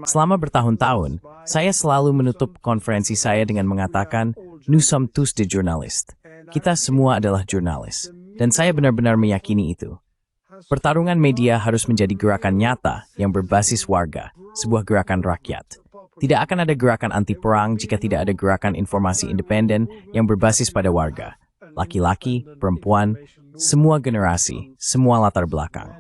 Selama bertahun-tahun, saya selalu menutup konferensi saya dengan mengatakan, "Nous sommes tous des journalistes." Kita semua adalah jurnalis. Dan saya benar-benar meyakini itu. Pertarungan media harus menjadi gerakan nyata yang berbasis warga, sebuah gerakan rakyat. Tidak akan ada gerakan anti-perang jika tidak ada gerakan informasi independen yang berbasis pada warga. Laki-laki, perempuan, semua generasi, semua latar belakang.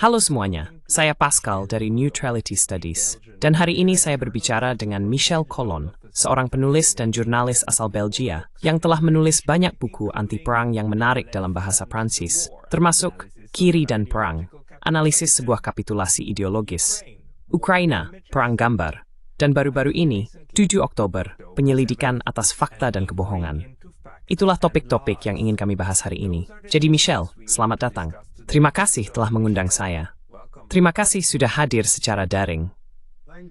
Halo semuanya, saya Pascal dari Neutrality Studies, dan hari ini saya berbicara dengan Michel Colon, seorang penulis dan jurnalis asal Belgia, yang telah menulis banyak buku anti-perang yang menarik dalam bahasa Prancis, termasuk Kiri dan Perang, analisis sebuah kapitulasi ideologis, Ukraina, Perang Gambar, dan baru-baru ini, 7 Oktober, penyelidikan atas fakta dan kebohongan. Itulah topik-topik yang ingin kami bahas hari ini. Jadi Michel, selamat datang. Terima kasih telah mengundang saya. Terima kasih sudah hadir secara daring.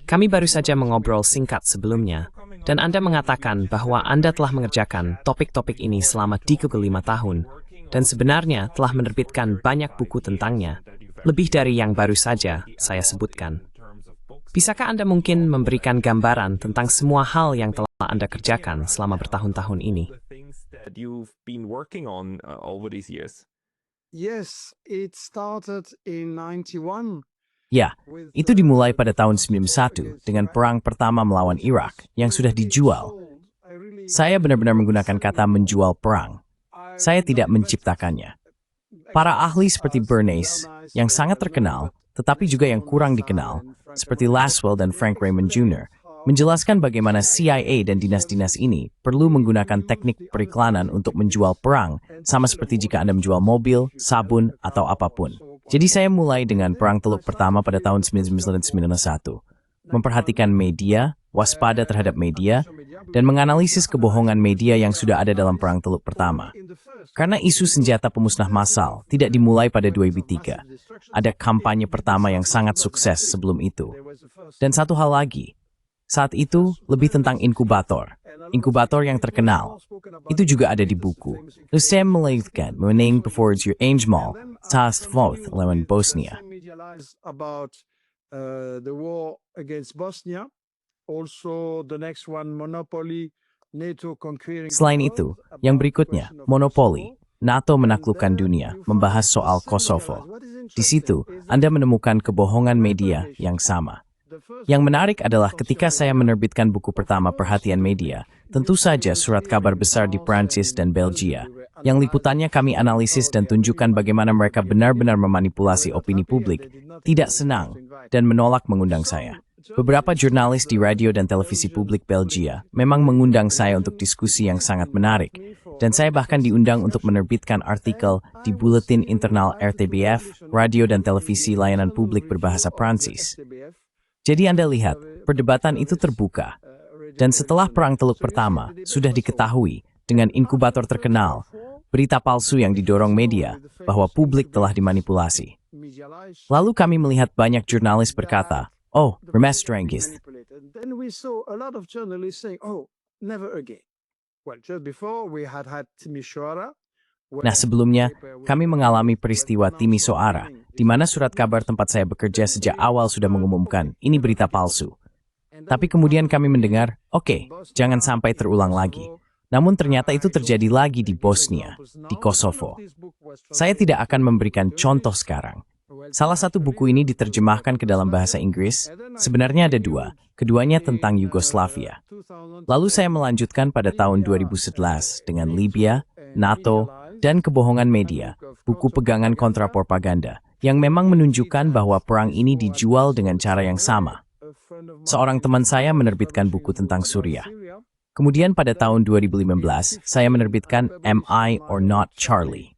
Kami baru saja mengobrol singkat sebelumnya, dan Anda mengatakan bahwa Anda telah mengerjakan topik-topik ini selama 35 tahun, dan sebenarnya telah menerbitkan banyak buku tentangnya, lebih dari yang baru saja saya sebutkan. Bisakah Anda mungkin memberikan gambaran tentang semua hal yang telah Anda kerjakan selama bertahun-tahun ini? Ya, itu dimulai pada tahun 91 dengan perang pertama melawan Irak yang sudah dijual. Saya benar-benar menggunakan kata menjual perang. Saya tidak menciptakannya. Para ahli seperti Bernays, yang sangat terkenal, tetapi juga yang kurang dikenal, seperti Laswell dan Frank Raymond Jr., menjelaskan bagaimana CIA dan dinas-dinas ini perlu menggunakan teknik periklanan untuk menjual perang, sama seperti jika Anda menjual mobil, sabun, atau apapun. Jadi saya mulai dengan Perang Teluk pertama pada tahun 1991. Memperhatikan media, waspada terhadap media, dan menganalisis kebohongan media yang sudah ada dalam Perang Teluk pertama. Karena isu senjata pemusnah massal tidak dimulai pada 2003. Ada kampanye pertama yang sangat sukses sebelum itu. Dan satu hal lagi, saat itu lebih tentang inkubator. Inkubator yang terkenal. Itu juga ada di buku. Lucem melakukan menang before your Angel, Task Force lawan Bosnia. The war against Bosnia, also the next one, Monopoly, NATO conquering. Selain itu, yang berikutnya, Monopoli, NATO menaklukkan dunia, membahas soal Kosovo. Di situ, Anda menemukan kebohongan media yang sama. Yang menarik adalah ketika saya menerbitkan buku pertama Perhatian Media, tentu saja surat kabar besar di Prancis dan Belgia, yang liputannya kami analisis dan tunjukkan bagaimana mereka benar-benar memanipulasi opini publik, tidak senang, dan menolak mengundang saya. Beberapa jurnalis di radio dan televisi publik Belgia memang mengundang saya untuk diskusi yang sangat menarik, dan saya bahkan diundang untuk menerbitkan artikel di Buletin Internal RTBF, radio dan televisi layanan publik berbahasa Prancis. Jadi Anda lihat, perdebatan itu terbuka. Dan setelah Perang Teluk pertama, sudah diketahui dengan inkubator terkenal, berita palsu yang didorong media bahwa publik telah dimanipulasi. Lalu kami melihat banyak jurnalis berkata, "Oh, remes strengist." Nah, sebelumnya, kami mengalami peristiwa Timisoara, di mana surat kabar tempat saya bekerja sejak awal sudah mengumumkan, ini berita palsu. Tapi kemudian kami mendengar, oke, jangan sampai terulang lagi. Namun ternyata itu terjadi lagi di Bosnia, di Kosovo. Saya tidak akan memberikan contoh sekarang. Salah satu buku ini diterjemahkan ke dalam bahasa Inggris, sebenarnya ada 2, keduanya tentang Yugoslavia. Lalu saya melanjutkan pada tahun 2011 dengan Libya, NATO, dan kebohongan media, buku pegangan kontrapropaganda, yang memang menunjukkan bahwa perang ini dijual dengan cara yang sama. Seorang teman saya menerbitkan buku tentang Suriah. Kemudian pada tahun 2015, saya menerbitkan Am I or Not Charlie?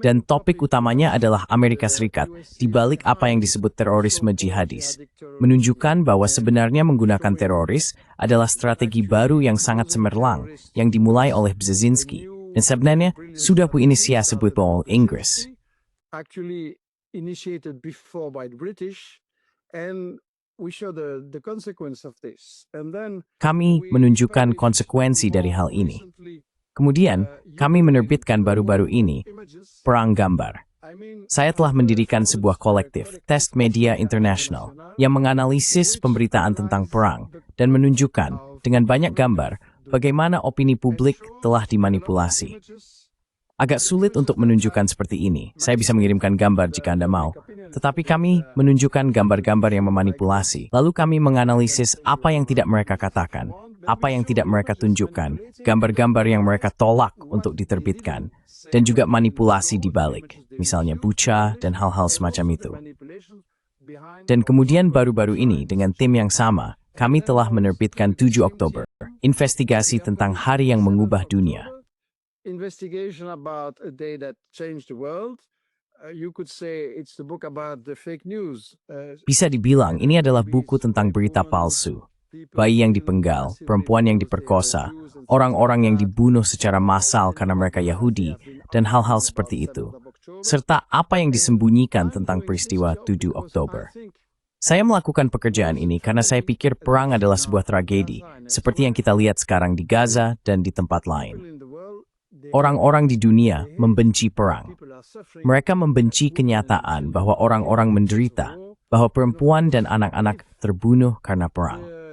Dan topik utamanya adalah Amerika Serikat di balik apa yang disebut terorisme jihadis, menunjukkan bahwa sebenarnya menggunakan teroris adalah strategi baru yang sangat cemerlang yang dimulai oleh Brzezinski, dan sebenarnya sudah diinisiasi oleh Inggris. Actually initiated before by the British and we show the consequence of this. And then Kami menunjukkan konsekuensi dari hal ini. Kemudian, kami menerbitkan baru-baru ini Perang Gambar. Saya telah mendirikan sebuah kolektif, Test Media International, yang menganalisis pemberitaan tentang perang dan menunjukkan dengan banyak gambar bagaimana opini publik telah dimanipulasi. Agak sulit untuk menunjukkan seperti ini. Saya bisa mengirimkan gambar jika Anda mau. Tetapi kami menunjukkan gambar-gambar yang memanipulasi. Lalu kami menganalisis apa yang tidak mereka katakan, apa yang tidak mereka tunjukkan, gambar-gambar yang mereka tolak untuk diterbitkan, dan juga manipulasi di balik, misalnya Bucha dan hal-hal semacam itu. Dan kemudian baru-baru ini dengan tim yang sama, kami telah menerbitkan 7 Oktober, investigasi tentang hari yang mengubah dunia. Investigation about a day that changed the world. You could say it's the book about the fake news. Bisa dibilang ini adalah buku tentang berita palsu. Bayi yang dipenggal, perempuan yang diperkosa, orang-orang yang dibunuh secara massal karena mereka Yahudi, dan hal-hal seperti itu. Serta apa yang disembunyikan tentang peristiwa 7 Oktober. Saya melakukan pekerjaan ini karena saya pikir perang adalah sebuah tragedi, seperti yang kita lihat sekarang di Gaza dan di tempat lain. Orang-orang di dunia membenci perang. Mereka membenci kenyataan bahwa orang-orang menderita, bahwa perempuan dan anak-anak terbunuh karena perang.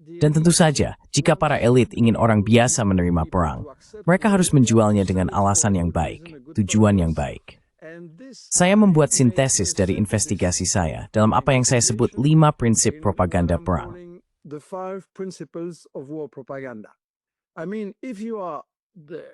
Dan tentu saja, jika para elit ingin orang biasa menerima perang, mereka harus menjualnya dengan alasan yang baik, tujuan yang baik. Saya membuat sintesis dari investigasi saya dalam apa yang saya sebut 5 prinsip propaganda perang. The 5 principles of war propaganda. I mean, if you are the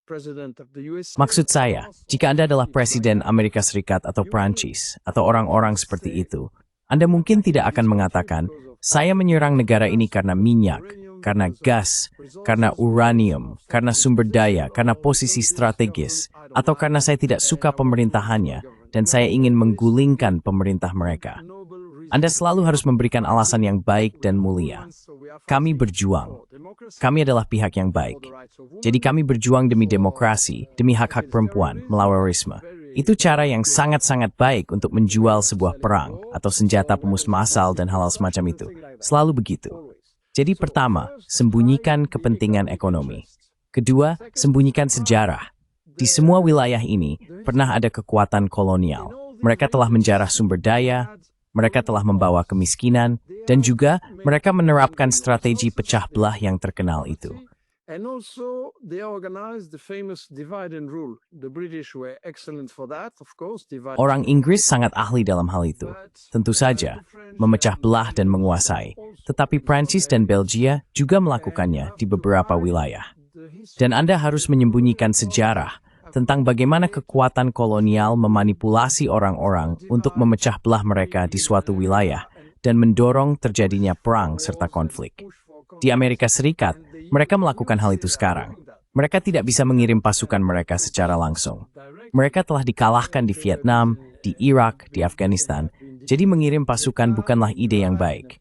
president of the US, Maksud saya, jika Anda adalah Presiden Amerika Serikat atau Prancis, atau orang-orang seperti itu, Anda mungkin tidak akan mengatakan, saya menyerang negara ini karena minyak, karena gas, karena uranium, karena sumber daya, karena posisi strategis, atau karena saya tidak suka pemerintahannya, dan saya ingin menggulingkan pemerintah mereka. Anda selalu harus memberikan alasan yang baik dan mulia. Kami berjuang. Kami adalah pihak yang baik. Jadi kami berjuang demi demokrasi, demi hak-hak perempuan, melawan terorisme. Itu cara yang sangat-sangat baik untuk menjual sebuah perang atau senjata pemusnah massal dan hal-hal semacam itu. Selalu begitu. Jadi pertama, sembunyikan kepentingan ekonomi. Kedua, sembunyikan sejarah. Di semua wilayah ini pernah ada kekuatan kolonial. Mereka telah menjarah sumber daya, mereka telah membawa kemiskinan, dan juga mereka menerapkan strategi pecah belah yang terkenal itu. and also they organized the famous divide and rule. The British were excellent for that, of course. Orang Inggris sangat ahli dalam hal itu. Tentu saja, memecah belah dan menguasai. Tetapi Prancis dan Belgia juga melakukannya di beberapa wilayah. Dan Anda harus menyembunyikan sejarah tentang bagaimana kekuatan kolonial memanipulasi orang-orang untuk memecah belah mereka di suatu wilayah dan mendorong terjadinya perang serta konflik. Di Amerika Serikat, mereka melakukan hal itu sekarang. Mereka tidak bisa mengirim pasukan mereka secara langsung. Mereka telah dikalahkan di Vietnam, di Irak, di Afghanistan, jadi mengirim pasukan bukanlah ide yang baik.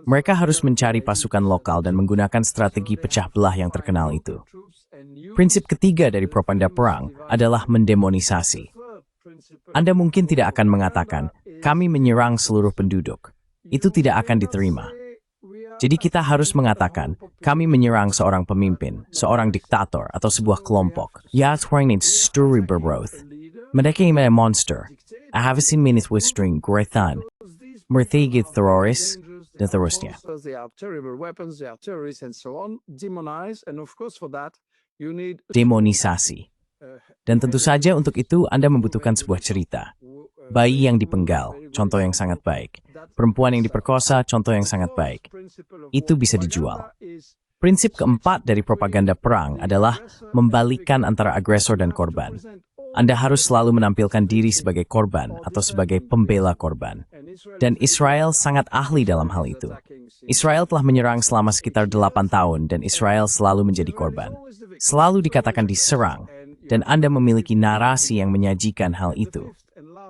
Mereka harus mencari pasukan lokal dan menggunakan strategi pecah belah yang terkenal itu. Prinsip ketiga dari propaganda perang adalah mendemonisasi. Anda mungkin tidak akan mengatakan, kami menyerang seluruh penduduk. Itu tidak akan diterima. Jadi kita harus mengatakan, kami menyerang seorang pemimpin, seorang diktator, atau sebuah kelompok. Ya, orang ini story bergrowth. Mereka ini monster. I have seen minutes whispering, Grethan. Mereka teroris, dan seterusnya. They are terrible weapons, they are terrorists and so on, demonized, and of course for that you need Demonisasi. Dan tentu saja untuk itu Anda membutuhkan sebuah cerita. Bayi yang dipenggal, contoh yang sangat baik. Perempuan yang diperkosa, contoh yang sangat baik. Itu bisa dijual. Prinsip keempat dari propaganda perang adalah membalikkan antara agresor dan korban. Anda harus selalu menampilkan diri sebagai korban atau sebagai pembela korban. Dan Israel sangat ahli dalam hal itu. Israel telah menyerang selama sekitar 8 tahun dan Israel selalu menjadi korban. Selalu dikatakan diserang, dan Anda memiliki narasi yang menyajikan hal itu.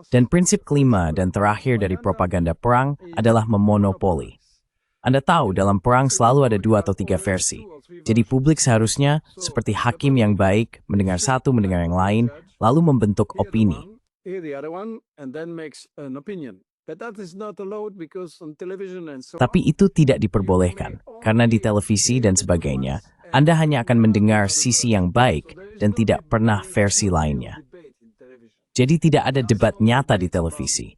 Dan prinsip kelima dan terakhir dari propaganda perang adalah memonopoli. Anda tahu, dalam perang selalu ada 2 atau 3 versi. Jadi publik seharusnya, seperti hakim yang baik, mendengar satu, mendengar yang lain, lalu membentuk opini. But that is not allowed because on television and so Tapi itu tidak diperbolehkan, karena di televisi dan sebagainya, Anda hanya akan mendengar sisi yang baik dan tidak pernah versi lainnya. Jadi tidak ada debat nyata di televisi.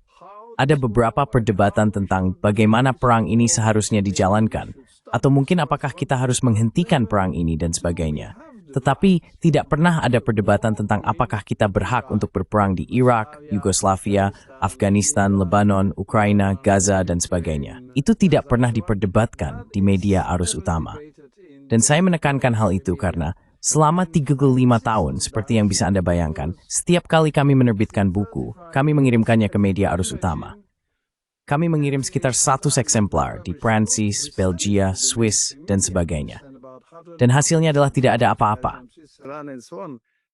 Ada beberapa perdebatan tentang bagaimana perang ini seharusnya dijalankan, atau mungkin apakah kita harus menghentikan perang ini dan sebagainya. Tetapi tidak pernah ada perdebatan tentang apakah kita berhak untuk berperang di Irak, Yugoslavia, Afghanistan, Lebanon, Ukraina, Gaza, dan sebagainya. Itu tidak pernah diperdebatkan di media arus utama. Dan saya menekankan hal itu karena selama 35 tahun, seperti yang bisa Anda bayangkan, setiap kali kami menerbitkan buku, kami mengirimkannya ke media arus utama. Kami mengirim sekitar 100 eksemplar di Prancis, Belgia, Swiss, dan sebagainya. Dan hasilnya adalah tidak ada apa-apa.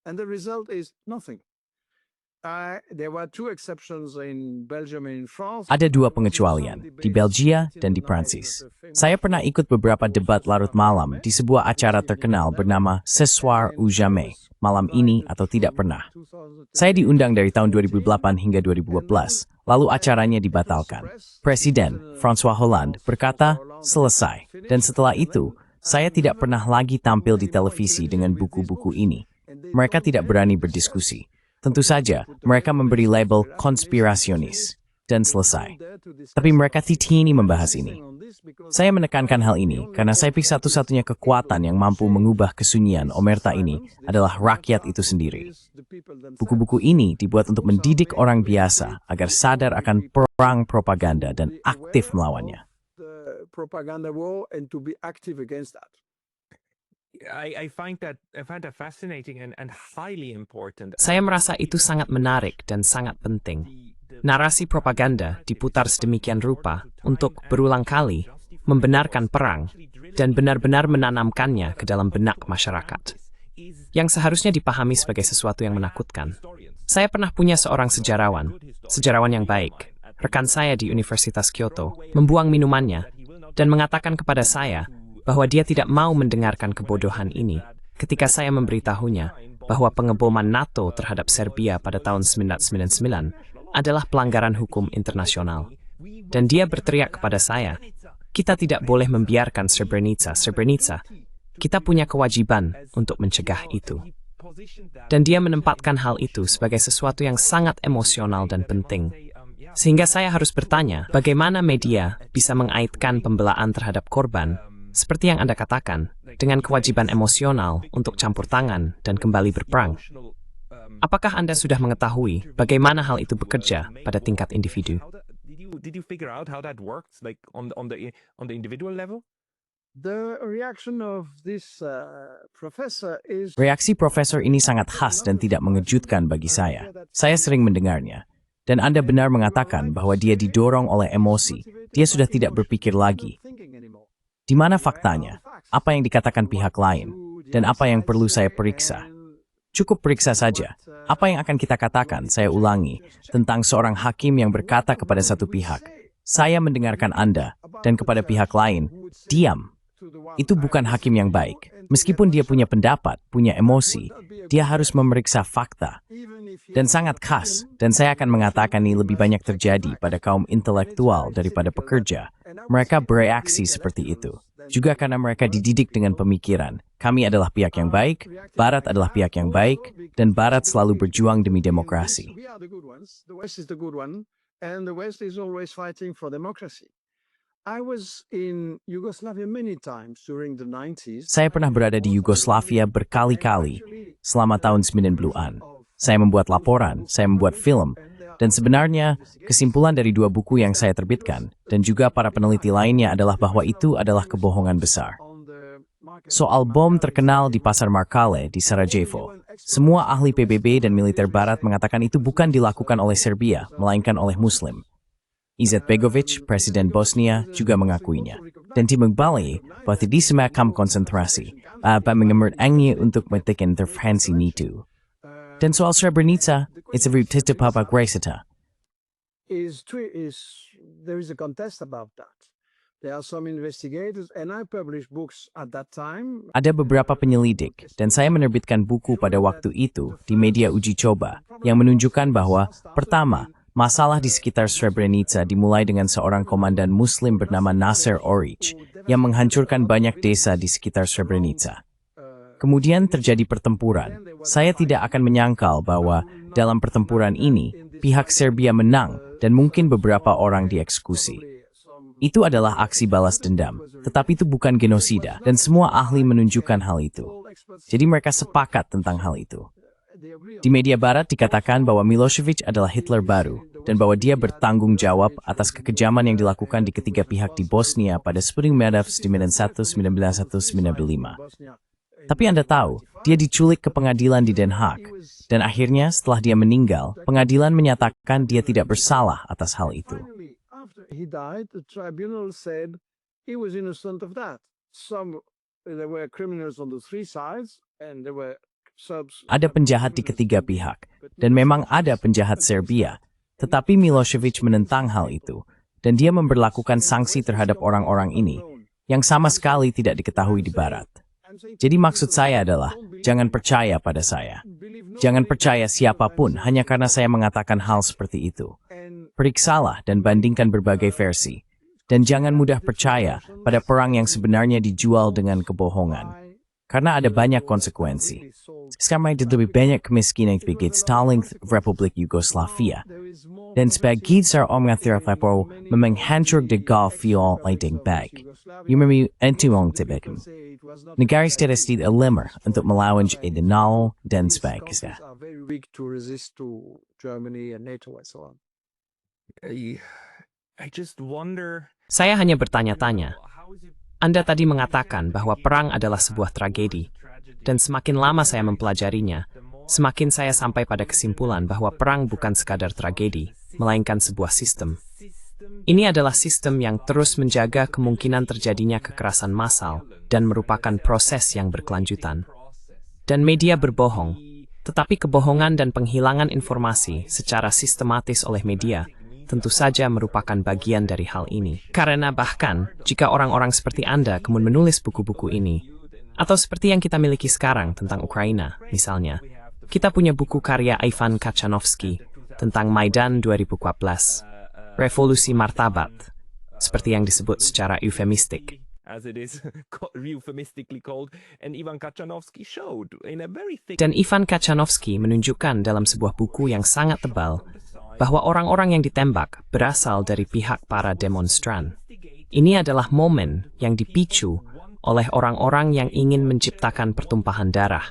And the result is nothing. There were two exceptions in Belgium and in France. Ada dua pengecualian, di Belgia dan di Prancis. Saya pernah ikut beberapa debat larut malam di sebuah acara terkenal bernama Ce Soir ou Jamais, malam ini atau tidak pernah. Saya diundang dari tahun 2008 hingga 2012, lalu acaranya dibatalkan. Presiden François Hollande berkata, selesai. Dan setelah itu, saya tidak pernah lagi tampil di televisi dengan buku-buku ini. Mereka tidak berani berdiskusi. Tentu saja, mereka memberi label konspirasionis. Dan selesai. Tapi mereka tidak ingin membahas ini. Saya menekankan hal ini karena saya pikir satu-satunya kekuatan yang mampu mengubah kesunyian omerta ini adalah rakyat itu sendiri. Buku-buku ini dibuat untuk mendidik orang biasa agar sadar akan perang propaganda dan aktif melawannya. Propaganda war and to be active against that. I find that fascinating and highly important. Saya merasa itu sangat menarik dan sangat penting. Narasi propaganda diputar sedemikian rupa untuk berulang kali membenarkan perang dan benar-benar menanamkannya ke dalam benak masyarakat, yang seharusnya dipahami sebagai sesuatu yang menakutkan. Saya pernah punya seorang sejarawan yang baik, rekan saya di Universitas Kyoto, membuang minumannya dan mengatakan kepada saya bahwa dia tidak mau mendengarkan kebodohan ini ketika saya memberitahunya bahwa pengeboman NATO terhadap Serbia pada tahun 1999 adalah pelanggaran hukum internasional. Dan dia berteriak kepada saya, kita tidak boleh membiarkan Srebrenica. Kita punya kewajiban untuk mencegah itu. Dan dia menempatkan hal itu sebagai sesuatu yang sangat emosional dan penting. Sehingga saya harus bertanya, bagaimana media bisa mengaitkan pembelaan terhadap korban, seperti yang Anda katakan, dengan kewajiban emosional untuk campur tangan dan kembali berperang. Apakah Anda sudah mengetahui bagaimana hal itu bekerja pada tingkat individu? Did you figure out how that works, like on the individual level? The reaction of this professor is Reaksi profesor ini sangat khas dan tidak mengejutkan bagi saya. Saya sering mendengarnya. Dan Anda benar mengatakan bahwa dia didorong oleh emosi. Dia sudah tidak berpikir lagi. Di mana faktanya? Apa yang dikatakan pihak lain? Dan apa yang perlu saya periksa? Cukup periksa saja. Apa yang akan kita katakan, saya ulangi, tentang seorang hakim yang berkata kepada satu pihak, saya mendengarkan Anda, dan kepada pihak lain, diam. Itu bukan hakim yang baik. Meskipun dia punya pendapat, punya emosi, dia harus memeriksa fakta. Dan sangat khas, dan saya akan mengatakan ini lebih banyak terjadi pada kaum intelektual daripada pekerja. Mereka bereaksi seperti itu. Juga karena mereka dididik dengan pemikiran, kami adalah pihak yang baik, Barat adalah pihak yang baik, dan Barat selalu berjuang demi demokrasi. The West is the good one, and the West is always fighting for democracy. I was in Yugoslavia many times during the 90s. Saya pernah berada di Yugoslavia berkali-kali selama tahun 90-an. Saya membuat laporan, saya membuat film, dan sebenarnya kesimpulan dari dua buku yang saya terbitkan dan juga para peneliti lainnya adalah bahwa itu adalah kebohongan besar. Soal bom terkenal di Pasar Markale di Sarajevo, semua ahli PBB dan militer Barat mengatakan itu bukan dilakukan oleh Serbia, melainkan oleh Muslim. Izetbegovic, Presiden Bosnia, juga mengakuinya. Dan Timur Bali, bahwa di semakam konsentrasi, mengemerangnya untuk melakukan intervensi itu. Dan soal Srebrenica, it's a rutista papa gresita. There is a contest about that. There are some investigators, and I published books at that time. Ada beberapa penyelidik, dan saya menerbitkan buku pada waktu itu di media uji coba, yang menunjukkan bahwa, pertama, Masalah di sekitar Srebrenica dimulai dengan seorang komandan Muslim bernama Nasser Oric yang menghancurkan banyak desa di sekitar Srebrenica. Kemudian terjadi pertempuran. Saya tidak akan menyangkal bahwa dalam pertempuran ini, pihak Serbia menang dan mungkin beberapa orang dieksekusi. Itu adalah aksi balas dendam, tetapi itu bukan genosida, dan semua ahli menunjukkan hal itu. Jadi mereka sepakat tentang hal itu. Di media barat dikatakan bahwa Milosevic adalah Hitler baru, dan bahwa dia bertanggung jawab atas kekejaman yang dilakukan di ketiga pihak di Bosnia pada 10 Maret 1995. Tapi Anda tahu, dia diculik ke pengadilan di Den Haag, dan akhirnya setelah dia meninggal, pengadilan menyatakan dia tidak bersalah atas hal itu. After he died, the tribunal said he was innocent of that. There were criminals on the three sides, and there were Serbs. Ada penjahat di ketiga pihak, dan memang ada penjahat Serbia, tetapi Milosevic menentang hal itu, dan dia memberlakukan sanksi terhadap orang-orang ini, yang sama sekali tidak diketahui di Barat. Jadi maksud saya adalah, jangan percaya pada saya. Jangan percaya siapapun hanya karena saya mengatakan hal seperti itu. Periksalah dan bandingkan berbagai versi. Dan jangan mudah percaya pada perang yang sebenarnya dijual dengan kebohongan. Karena ada banyak konsekuensi. Sekarang ada lebih banyak kemiskinan sebagai Stalin Republik Yugoslavia. Dan sebagai seorang terhadap menghancur de Gulf Lighting Bag. Yumimi entuong tebekam. Negara statistik lemah untuk melawan Idenal dan sebagainya. I just wonder. Saya hanya bertanya-tanya. Anda tadi mengatakan bahwa perang adalah sebuah tragedi, dan semakin lama saya mempelajarinya, semakin saya sampai pada kesimpulan bahwa perang bukan sekadar tragedi, melainkan sebuah sistem. Ini adalah sistem yang terus menjaga kemungkinan terjadinya kekerasan massal dan merupakan proses yang berkelanjutan. Dan media berbohong, tetapi kebohongan dan penghilangan informasi secara sistematis oleh media tentu saja merupakan bagian dari hal ini. Karena bahkan, jika orang-orang seperti Anda kemudian menulis buku-buku ini, atau seperti yang kita miliki sekarang tentang Ukraina, misalnya, kita punya buku karya Ivan Kachanovsky tentang Maidan 2014, Revolusi Martabat, seperti yang disebut secara eufemistik. As it is euphemistically called, and Ivan Kachanovsky showed in a very thick. Dan Ivan Kachanovsky menunjukkan dalam sebuah buku yang sangat tebal bahwa orang-orang yang ditembak berasal dari pihak para demonstran. Ini adalah momen yang dipicu oleh orang-orang yang ingin menciptakan pertumpahan darah,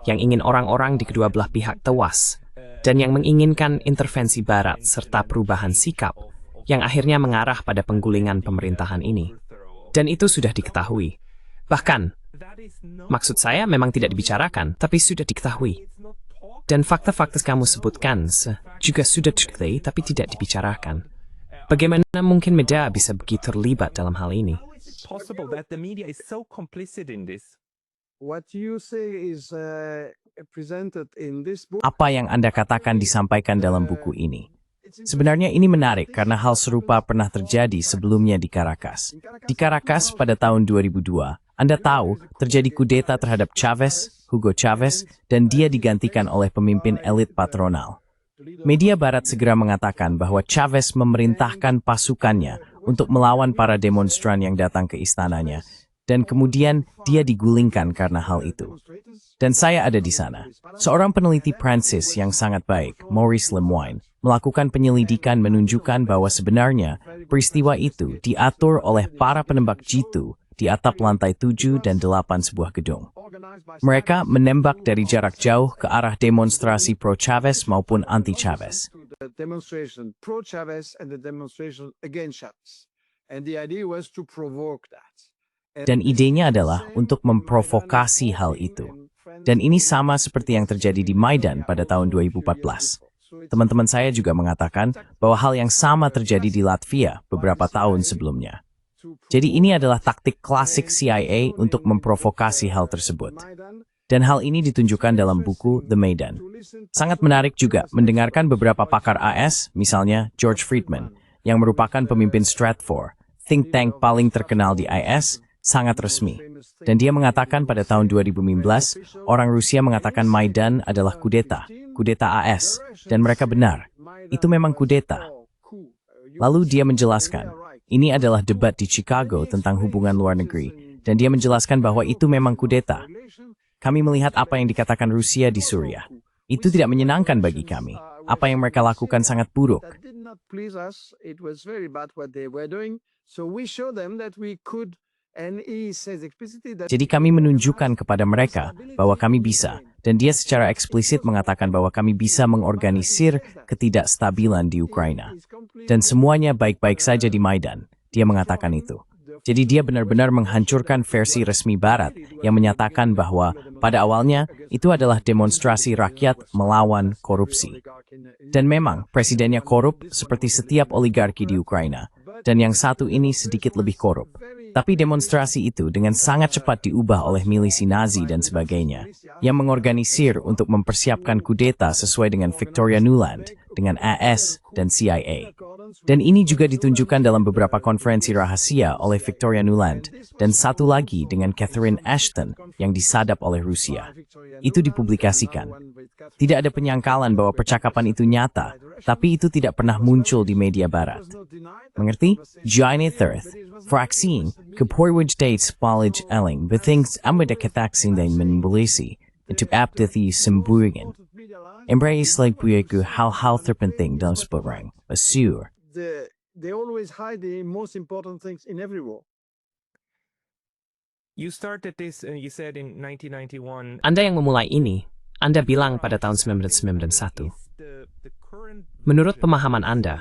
yang ingin orang-orang di kedua belah pihak tewas, dan yang menginginkan intervensi Barat serta perubahan sikap yang akhirnya mengarah pada penggulingan pemerintahan ini. Dan itu sudah diketahui. Bahkan, maksud saya memang tidak dibicarakan, tapi sudah diketahui. Dan fakta-fakta kamu sebutkan juga sudah diketahui, tapi tidak dibicarakan. Bagaimana mungkin media bisa begitu terlibat dalam hal ini? Possible that the media is so complicit in this. What you say is presented in this book. Apa yang Anda katakan disampaikan dalam buku ini. Sebenarnya ini menarik karena hal serupa pernah terjadi sebelumnya di Caracas. Di Caracas pada tahun 2002, Anda tahu terjadi kudeta terhadap Chavez, Hugo Chavez, dan dia digantikan oleh pemimpin elit patronal. Media Barat segera mengatakan bahwa Chavez memerintahkan pasukannya untuk melawan para demonstran yang datang ke istananya, dan kemudian dia digulingkan karena hal itu. Dan saya ada di sana. Seorang peneliti Prancis yang sangat baik, Maurice Lemoine, melakukan penyelidikan menunjukkan bahwa sebenarnya peristiwa itu diatur oleh para penembak jitu di atap lantai 7 dan 8 sebuah gedung. Mereka menembak dari jarak jauh ke arah demonstrasi pro-Chavez maupun anti-Chavez. The demonstration pro-Chavez and the demonstration against Chavez. And the idea was to provoke that. Dan idenya adalah untuk memprovokasi hal itu. Dan ini sama seperti yang terjadi di Maidan pada tahun 2014. Teman-teman saya juga mengatakan bahwa hal yang sama terjadi di Latvia beberapa tahun sebelumnya. Jadi ini adalah taktik klasik CIA untuk memprovokasi hal tersebut. Dan hal ini ditunjukkan dalam buku The Maidan. Sangat menarik juga mendengarkan beberapa pakar AS, misalnya George Friedman, yang merupakan pemimpin Stratfor, think tank paling terkenal di IS, sangat resmi. Dan dia mengatakan pada tahun 2015, orang Rusia mengatakan Maidan adalah kudeta AS, dan mereka benar. Itu memang kudeta. Lalu dia menjelaskan, ini adalah debat di Chicago tentang hubungan luar negeri, dan dia menjelaskan bahwa itu memang kudeta. Kami melihat apa yang dikatakan Rusia di Suriah. Itu tidak menyenangkan bagi kami. Apa yang mereka lakukan sangat buruk. Jadi kami menunjukkan kepada mereka bahwa kami bisa, dan dia secara eksplisit mengatakan bahwa kami bisa mengorganisir ketidakstabilan di Ukraina. Dan semuanya baik-baik saja di Maidan. Dia mengatakan itu. Jadi dia benar-benar menghancurkan versi resmi Barat yang menyatakan bahwa pada awalnya itu adalah demonstrasi rakyat melawan korupsi. Dan memang presidennya korup seperti setiap oligarki di Ukraina. Dan yang satu ini sedikit lebih korup. Tapi demonstrasi itu dengan sangat cepat diubah oleh milisi Nazi dan sebagainya, yang mengorganisir untuk mempersiapkan kudeta sesuai dengan Victoria Nuland, dengan AS dan CIA. Dan ini juga ditunjukkan dalam beberapa konferensi rahasia oleh Victoria Nuland, dan satu lagi dengan Catherine Ashton yang disadap oleh Rusia. Itu dipublikasikan. Tidak ada penyangkalan bahwa percakapan itu nyata, tapi itu tidak pernah muncul di media Barat. Mengerti? Jaine Thirth, Fraxine, Kaporwaj Dates Spalage Elling, Bethings Amadakataksin dan Menbulisi, itu apathy semburingen. Embrace like buyeku hal-hal terpenting dalam sebuah rang. Assure. They always hide the most important things in every war. You started this, you said in 1991. Anda yang memulai ini, Anda bilang pada tahun 1991. Menurut pemahaman Anda,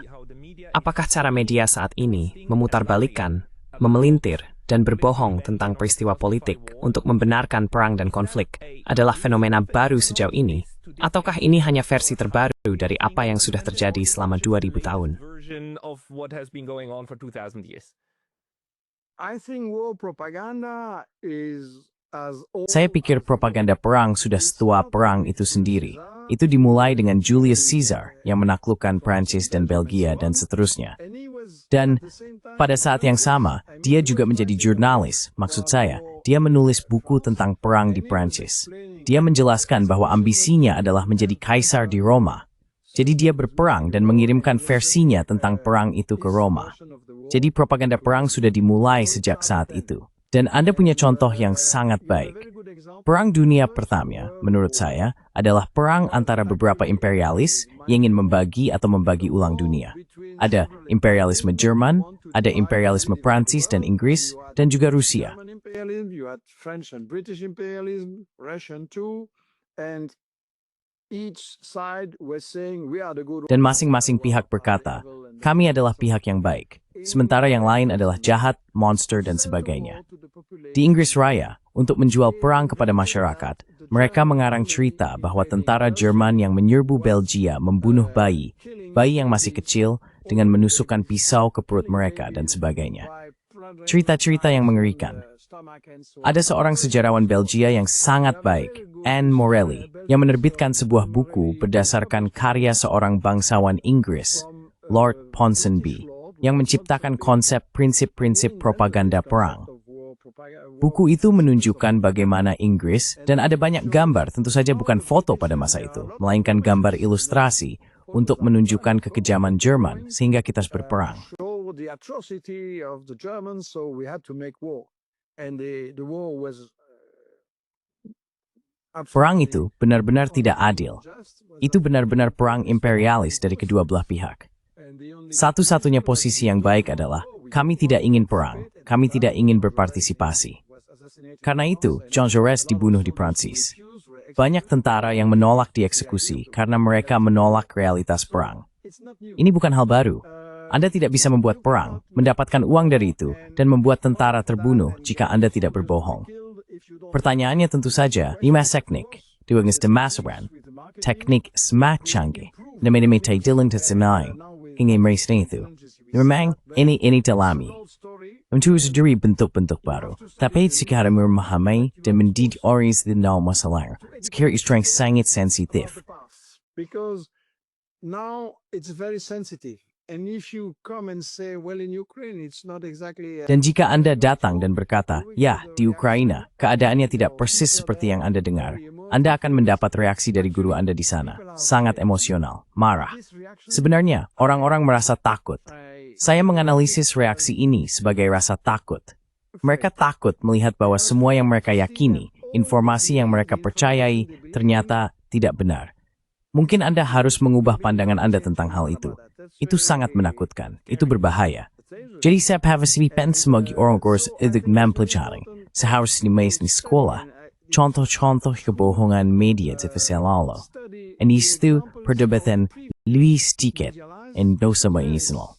apakah cara media saat ini memutarbalikkan, memelintir, dan berbohong tentang peristiwa politik untuk membenarkan perang dan konflik adalah fenomena baru sejauh ini? Ataukah ini hanya versi terbaru dari apa yang sudah terjadi selama 2000 tahun? Saya pikir propaganda perang sudah setua perang itu sendiri. Itu dimulai dengan Julius Caesar yang menaklukkan Prancis dan Belgia dan seterusnya. Dan pada saat yang sama, dia juga menjadi jurnalis. Maksud saya, dia menulis buku tentang perang di Prancis. Dia menjelaskan bahwa ambisinya adalah menjadi kaisar di Roma. Jadi dia berperang dan mengirimkan versinya tentang perang itu ke Roma. Jadi propaganda perang sudah dimulai sejak saat itu. Dan Anda punya contoh yang sangat baik. Perang Dunia Pertama, menurut saya, adalah perang antara beberapa imperialis yang ingin membagi atau membagi ulang dunia. Ada imperialisme Jerman, ada imperialisme Prancis dan Inggris, dan juga Rusia. Dan masing-masing pihak berkata, kami adalah pihak yang baik, sementara yang lain adalah jahat, monster, dan sebagainya. Di Inggris Raya, untuk menjual perang kepada masyarakat, mereka mengarang cerita bahwa tentara Jerman yang menyerbu Belgia membunuh bayi yang masih kecil dengan menusukkan pisau ke perut mereka dan sebagainya. Cerita-cerita yang mengerikan. Ada seorang sejarawan Belgia yang sangat baik, Anne Morelli, yang menerbitkan sebuah buku berdasarkan karya seorang bangsawan Inggris, Lord Ponsonby, yang menciptakan konsep prinsip-prinsip propaganda perang. Buku itu menunjukkan bagaimana Inggris, dan ada banyak gambar, tentu saja bukan foto pada masa itu, melainkan gambar ilustrasi untuk menunjukkan kekejaman Jerman sehingga kita harus berperang. Perang itu benar-benar tidak adil. Itu benar-benar perang imperialis dari kedua belah pihak. Satu-satunya posisi yang baik adalah kami tidak ingin perang, kami tidak ingin berpartisipasi. Karena itu, Jean Jaurès dibunuh di Prancis. Banyak tentara yang menolak dieksekusi karena mereka menolak realitas perang. Ini bukan hal baru. Anda tidak bisa membuat perang, mendapatkan uang dari itu, dan membuat tentara terbunuh jika Anda tidak berbohong. Pertanyaannya tentu saja, lima teknik, diwenges de masaran, teknik smak canggih, na medimite dilang tetsimai, hingga merisnya itu. Memang, ini dalami. Untuk sendiri bentuk-bentuk baru, tapi sekarang memahami dan mendidik orang dengan masalah. Sekarang itu sangat sensitif. Because now it's very sensitive. And if you come and say, well, in Ukraine, it's not exactly... Dan jika Anda datang dan berkata, ya, di Ukraina, keadaannya tidak persis seperti yang Anda dengar, Anda akan mendapat reaksi dari guru Anda di sana. Sangat emosional, marah. Sebenarnya, orang-orang merasa takut. Saya menganalisis reaksi ini sebagai rasa takut. Mereka takut melihat bahwa semua yang mereka yakini, informasi yang mereka percayai, ternyata tidak benar. Mungkin Anda harus mengubah pandangan Anda tentang hal itu. Itu sangat menakutkan. Itu berbahaya. Jadi saya paham sebagai orang harus untuk mempelajari. Seharusnya di sekolah. Contoh-contoh kebohongan media di masa lalu. Dan itu perdebatan lebih sedikit dan dosa Islam.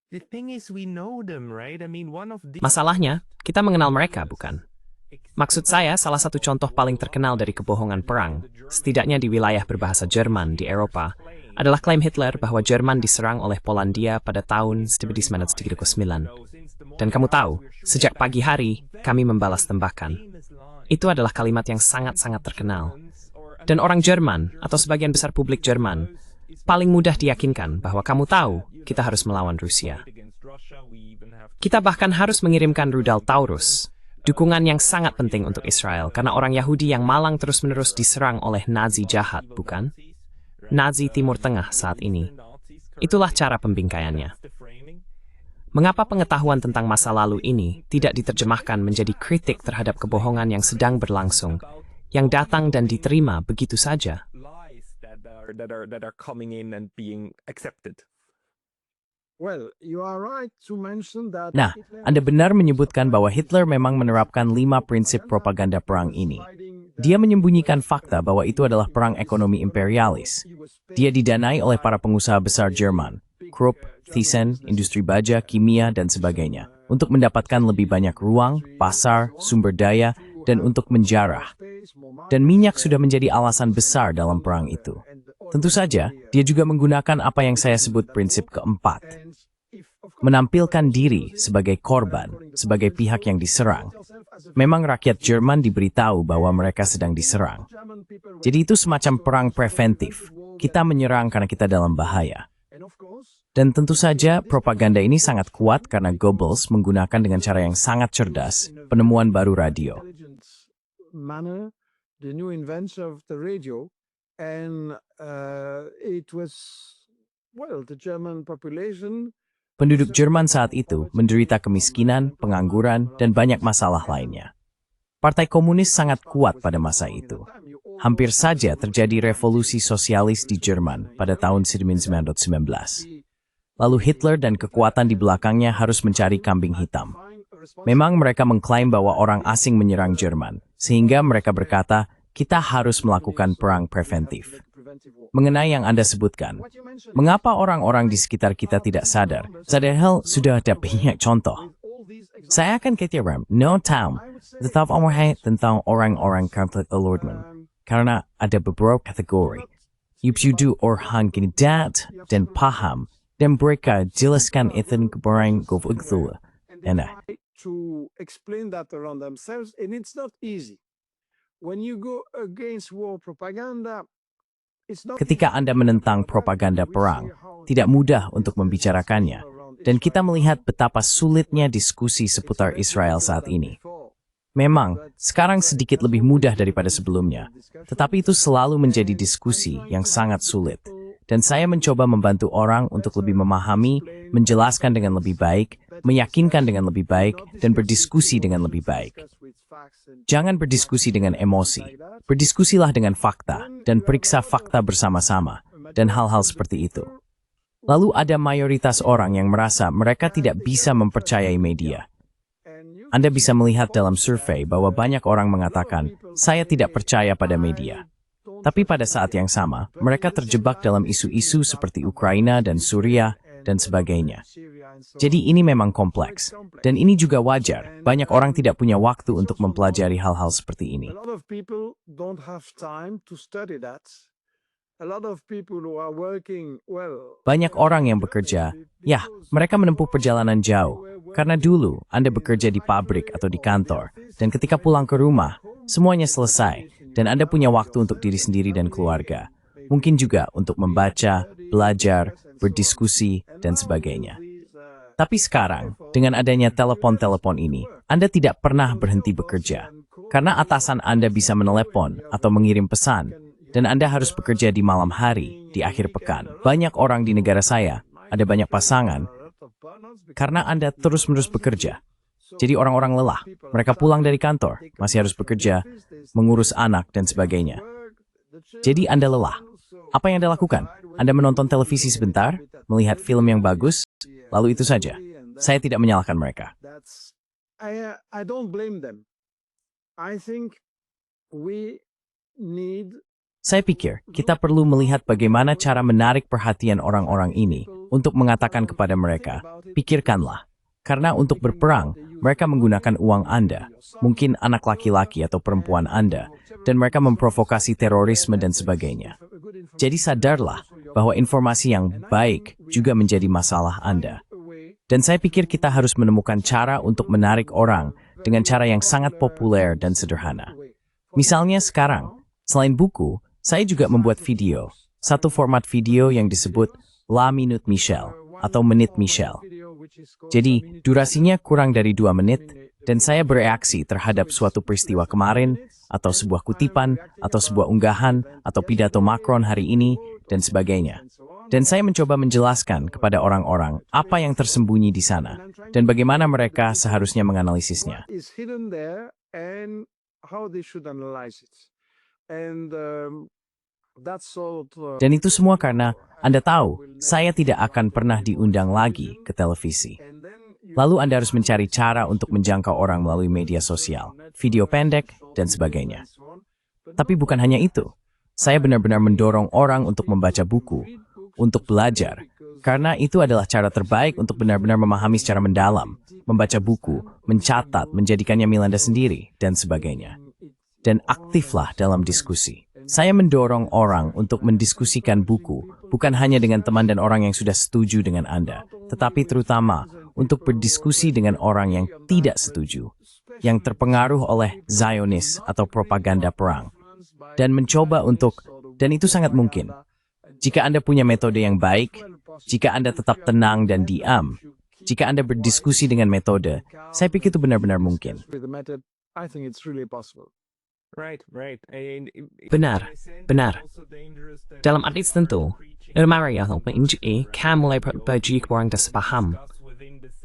The thing is, we know them, right? I mean, one of the Masalahnya, kita mengenal mereka, bukan? Maksud saya, salah satu contoh paling terkenal dari kebohongan perang, setidaknya di wilayah berbahasa Jerman di Eropa, adalah klaim Hitler bahwa Jerman diserang oleh Polandia pada tahun 1939. Dan kamu tahu, sejak pagi hari, kami membalas tembakan. Itu adalah kalimat yang sangat-sangat terkenal. Dan orang Jerman, atau sebagian besar publik Jerman, paling mudah diyakinkan bahwa kamu tahu kita harus melawan Rusia. Kita bahkan harus mengirimkan rudal Taurus, dukungan yang sangat penting untuk Israel, karena orang Yahudi yang malang terus-menerus diserang oleh Nazi jahat, bukan? Nazi Timur Tengah saat ini. Itulah cara pembingkaiannya. Mengapa pengetahuan tentang masa lalu ini tidak diterjemahkan menjadi kritik terhadap kebohongan yang sedang berlangsung, yang datang dan diterima begitu saja? that are coming in and being accepted. Nah, Anda benar menyebutkan bahwa Hitler memang menerapkan 5 prinsip propaganda perang ini. Dia menyembunyikan fakta bahwa itu adalah perang ekonomi imperialis. Dia didanai oleh para pengusaha besar Jerman, Krupp, Thyssen, industri baja, kimia, dan sebagainya, untuk mendapatkan lebih banyak ruang, pasar, sumber daya, dan untuk menjarah. Dan minyak sudah menjadi alasan besar dalam perang itu. Tentu saja, dia juga menggunakan apa yang saya sebut prinsip keempat. Menampilkan diri sebagai korban, sebagai pihak yang diserang. Memang rakyat Jerman diberitahu bahwa mereka sedang diserang. Jadi itu semacam perang preventif. Kita menyerang karena kita dalam bahaya. Dan tentu saja propaganda ini sangat kuat karena Goebbels menggunakan dengan cara yang sangat cerdas penemuan baru radio. Penduduk Jerman saat itu menderita kemiskinan, pengangguran, dan banyak masalah lainnya. Partai Komunis sangat kuat pada masa itu. Hampir saja terjadi revolusi sosialis di Jerman pada tahun 1919. Lalu Hitler dan kekuatan di belakangnya harus mencari kambing hitam. Memang mereka mengklaim bahwa orang asing menyerang Jerman, sehingga mereka berkata, kita harus melakukan perang preventif. Mengenai yang Anda sebutkan, mengapa orang-orang di sekitar kita tidak sadar? Padahal sudah ada banyak contoh. Saya akan katakan, no time, tetap omongin tentang orang-orang konflik Lordman. Karena ada beberapa kategori. Yupsudu orang kandidat dan paham, dan mereka jelaskan itu kebarang govuktul. To explain that around themselves, and it's not easy. When you go against war propaganda, ketika Anda menentang propaganda perang, tidak mudah untuk membicarakannya, dan kita melihat betapa sulitnya diskusi seputar Israel saat ini. Memang, sekarang sedikit lebih mudah daripada sebelumnya, tetapi itu selalu menjadi diskusi yang sangat sulit. Dan saya mencoba membantu orang untuk lebih memahami, menjelaskan dengan lebih baik, meyakinkan dengan lebih baik, dan berdiskusi dengan lebih baik. Jangan berdiskusi dengan emosi, berdiskusilah dengan fakta, dan periksa fakta bersama-sama, dan hal-hal seperti itu. Lalu ada mayoritas orang yang merasa mereka tidak bisa mempercayai media. Anda bisa melihat dalam survei bahwa banyak orang mengatakan, saya tidak percaya pada media. Tapi pada saat yang sama, mereka terjebak dalam isu-isu seperti Ukraina dan Suriah dan sebagainya. Jadi ini memang kompleks. Dan ini juga wajar, banyak orang tidak punya waktu untuk mempelajari hal-hal seperti ini. Banyak orang yang bekerja, ya, mereka menempuh perjalanan jauh. Karena dulu, Anda bekerja di pabrik atau di kantor, dan ketika pulang ke rumah, semuanya selesai, dan Anda punya waktu untuk diri sendiri dan keluarga. Mungkin juga untuk membaca, belajar, berdiskusi, dan sebagainya. Tapi sekarang, dengan adanya telepon-telepon ini, Anda tidak pernah berhenti bekerja. Karena atasan Anda bisa menelepon atau mengirim pesan, dan Anda harus bekerja di malam hari, di akhir pekan. Banyak orang di negara saya, ada banyak pasangan, karena Anda terus-menerus bekerja. Jadi orang-orang lelah, mereka pulang dari kantor, masih harus bekerja, mengurus anak, dan sebagainya. Jadi Anda lelah. Apa yang Anda lakukan? Anda menonton televisi sebentar, melihat film yang bagus, lalu itu saja. Saya tidak menyalahkan mereka. I don't blame them. I think we need Saya pikir kita perlu melihat bagaimana cara menarik perhatian orang-orang ini untuk mengatakan kepada mereka, pikirkanlah. Karena untuk berperang, mereka menggunakan uang Anda, mungkin anak laki-laki atau perempuan Anda, dan mereka memprovokasi terorisme dan sebagainya. Jadi sadarlah bahwa informasi yang baik juga menjadi masalah Anda. Dan saya pikir kita harus menemukan cara untuk menarik orang dengan cara yang sangat populer dan sederhana. Misalnya sekarang, selain buku, saya juga membuat video. Satu format video yang disebut La Minute Michel atau Menit Michel. Jadi, durasinya kurang dari 2 menit, dan saya bereaksi terhadap suatu peristiwa kemarin, atau sebuah kutipan, atau sebuah unggahan, atau pidato Macron hari ini, dan sebagainya. Dan saya mencoba menjelaskan kepada orang-orang apa yang tersembunyi di sana, dan bagaimana mereka seharusnya menganalisisnya. is hidden there and how they should analyze it. And that's all. Dan itu semua karena Anda tahu, saya tidak akan pernah diundang lagi ke televisi. Lalu Anda harus mencari cara untuk menjangkau orang melalui media sosial, video pendek, dan sebagainya. Tapi bukan hanya itu. Saya benar-benar mendorong orang untuk membaca buku, untuk belajar, karena itu adalah cara terbaik untuk benar-benar memahami secara mendalam, membaca buku, mencatat, menjadikannya milik Anda sendiri, dan sebagainya. Dan aktiflah dalam diskusi. Saya mendorong orang untuk mendiskusikan buku, bukan hanya dengan teman dan orang yang sudah setuju dengan Anda, tetapi terutama untuk berdiskusi dengan orang yang tidak setuju, yang terpengaruh oleh Zionis atau propaganda perang, dan mencoba untuk, dan itu sangat mungkin. Jika Anda punya metode yang baik, jika Anda tetap tenang dan diam, jika Anda berdiskusi dengan metode, saya pikir itu benar-benar mungkin. Benar, benar. Dalam arti tertentu, mari kita mulai berbagi orang dan sepaham.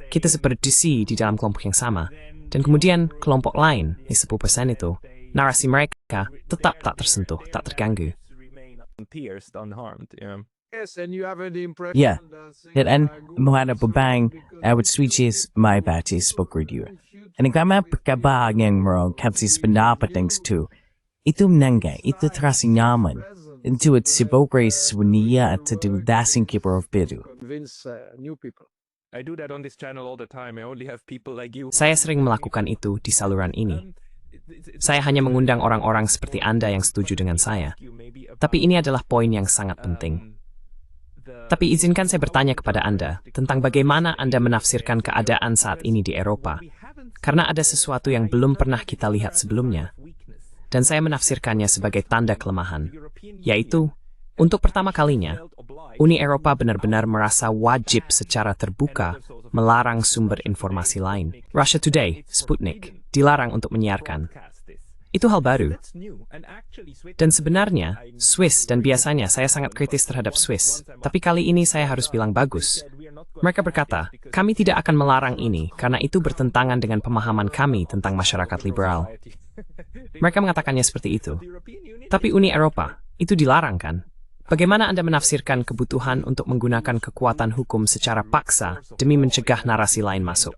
Kita berdiskusi di dalam kelompok yang sama, dan kemudian kelompok lain, 10% itu, narasi mereka tetap tak tersentuh, tak terganggu. Ya, dan menghadap beban, awat switches my batis book review. And kami berkabar yang merangkapsi pendapat yang itu. Itu menangga, itu terasa nyaman. Itu sebagai sebuah atau dasing keeper of biru. Saya sering melakukan itu di saluran ini. Saya hanya mengundang orang-orang seperti Anda yang setuju dengan saya. Tapi ini adalah poin yang sangat penting. Tapi izinkan saya bertanya kepada Anda tentang bagaimana Anda menafsirkan keadaan saat ini di Eropa. Karena ada sesuatu yang belum pernah kita lihat sebelumnya. Dan saya menafsirkannya sebagai tanda kelemahan. Yaitu, untuk pertama kalinya, Uni Eropa benar-benar merasa wajib secara terbuka melarang sumber informasi lain. Russia Today, Sputnik, dilarang untuk menyiarkan. Itu hal baru. Dan sebenarnya, Swiss, dan biasanya saya sangat kritis terhadap Swiss, tapi kali ini saya harus bilang bagus. Mereka berkata, kami tidak akan melarang ini karena itu bertentangan dengan pemahaman kami tentang masyarakat liberal. Mereka mengatakannya seperti itu. Tapi Uni Eropa, itu dilarang kan? Bagaimana Anda menafsirkan kebutuhan untuk menggunakan kekuatan hukum secara paksa demi mencegah narasi lain masuk?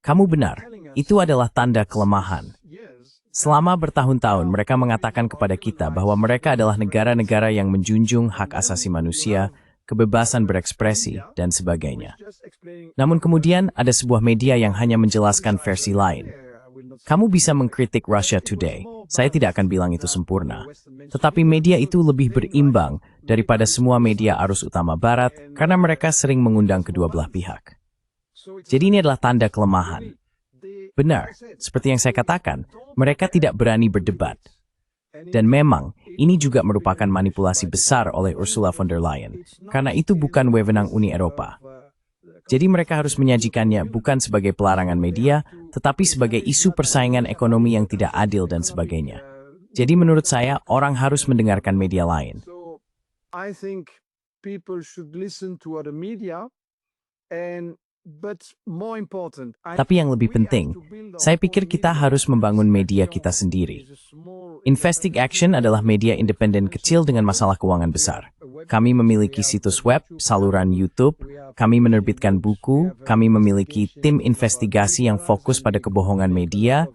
Kamu benar, itu adalah tanda kelemahan. Selama bertahun-tahun mereka mengatakan kepada kita bahwa mereka adalah negara-negara yang menjunjung hak asasi manusia, kebebasan berekspresi, dan sebagainya. Namun kemudian ada sebuah media yang hanya menjelaskan versi lain. Kamu bisa mengkritik Russia Today, saya tidak akan bilang itu sempurna. Tetapi media itu lebih berimbang daripada semua media arus utama barat karena mereka sering mengundang kedua belah pihak. Jadi ini adalah tanda kelemahan. Benar, seperti yang saya katakan, mereka tidak berani berdebat. Dan memang, ini juga merupakan manipulasi besar oleh Ursula von der Leyen, karena itu bukan wewenang Uni Eropa. Jadi mereka harus menyajikannya bukan sebagai pelarangan media, tetapi sebagai isu persaingan ekonomi yang tidak adil dan sebagainya. Jadi menurut saya, orang harus mendengarkan media lain. So I think people should listen to other media, but more important, Tapi yang lebih penting, saya pikir kita harus membangun media kita sendiri. Investig Action adalah media independen kecil dengan masalah keuangan besar. Kami memiliki situs web, saluran YouTube, kami menerbitkan buku, kami memiliki tim investigasi yang fokus pada kebohongan media,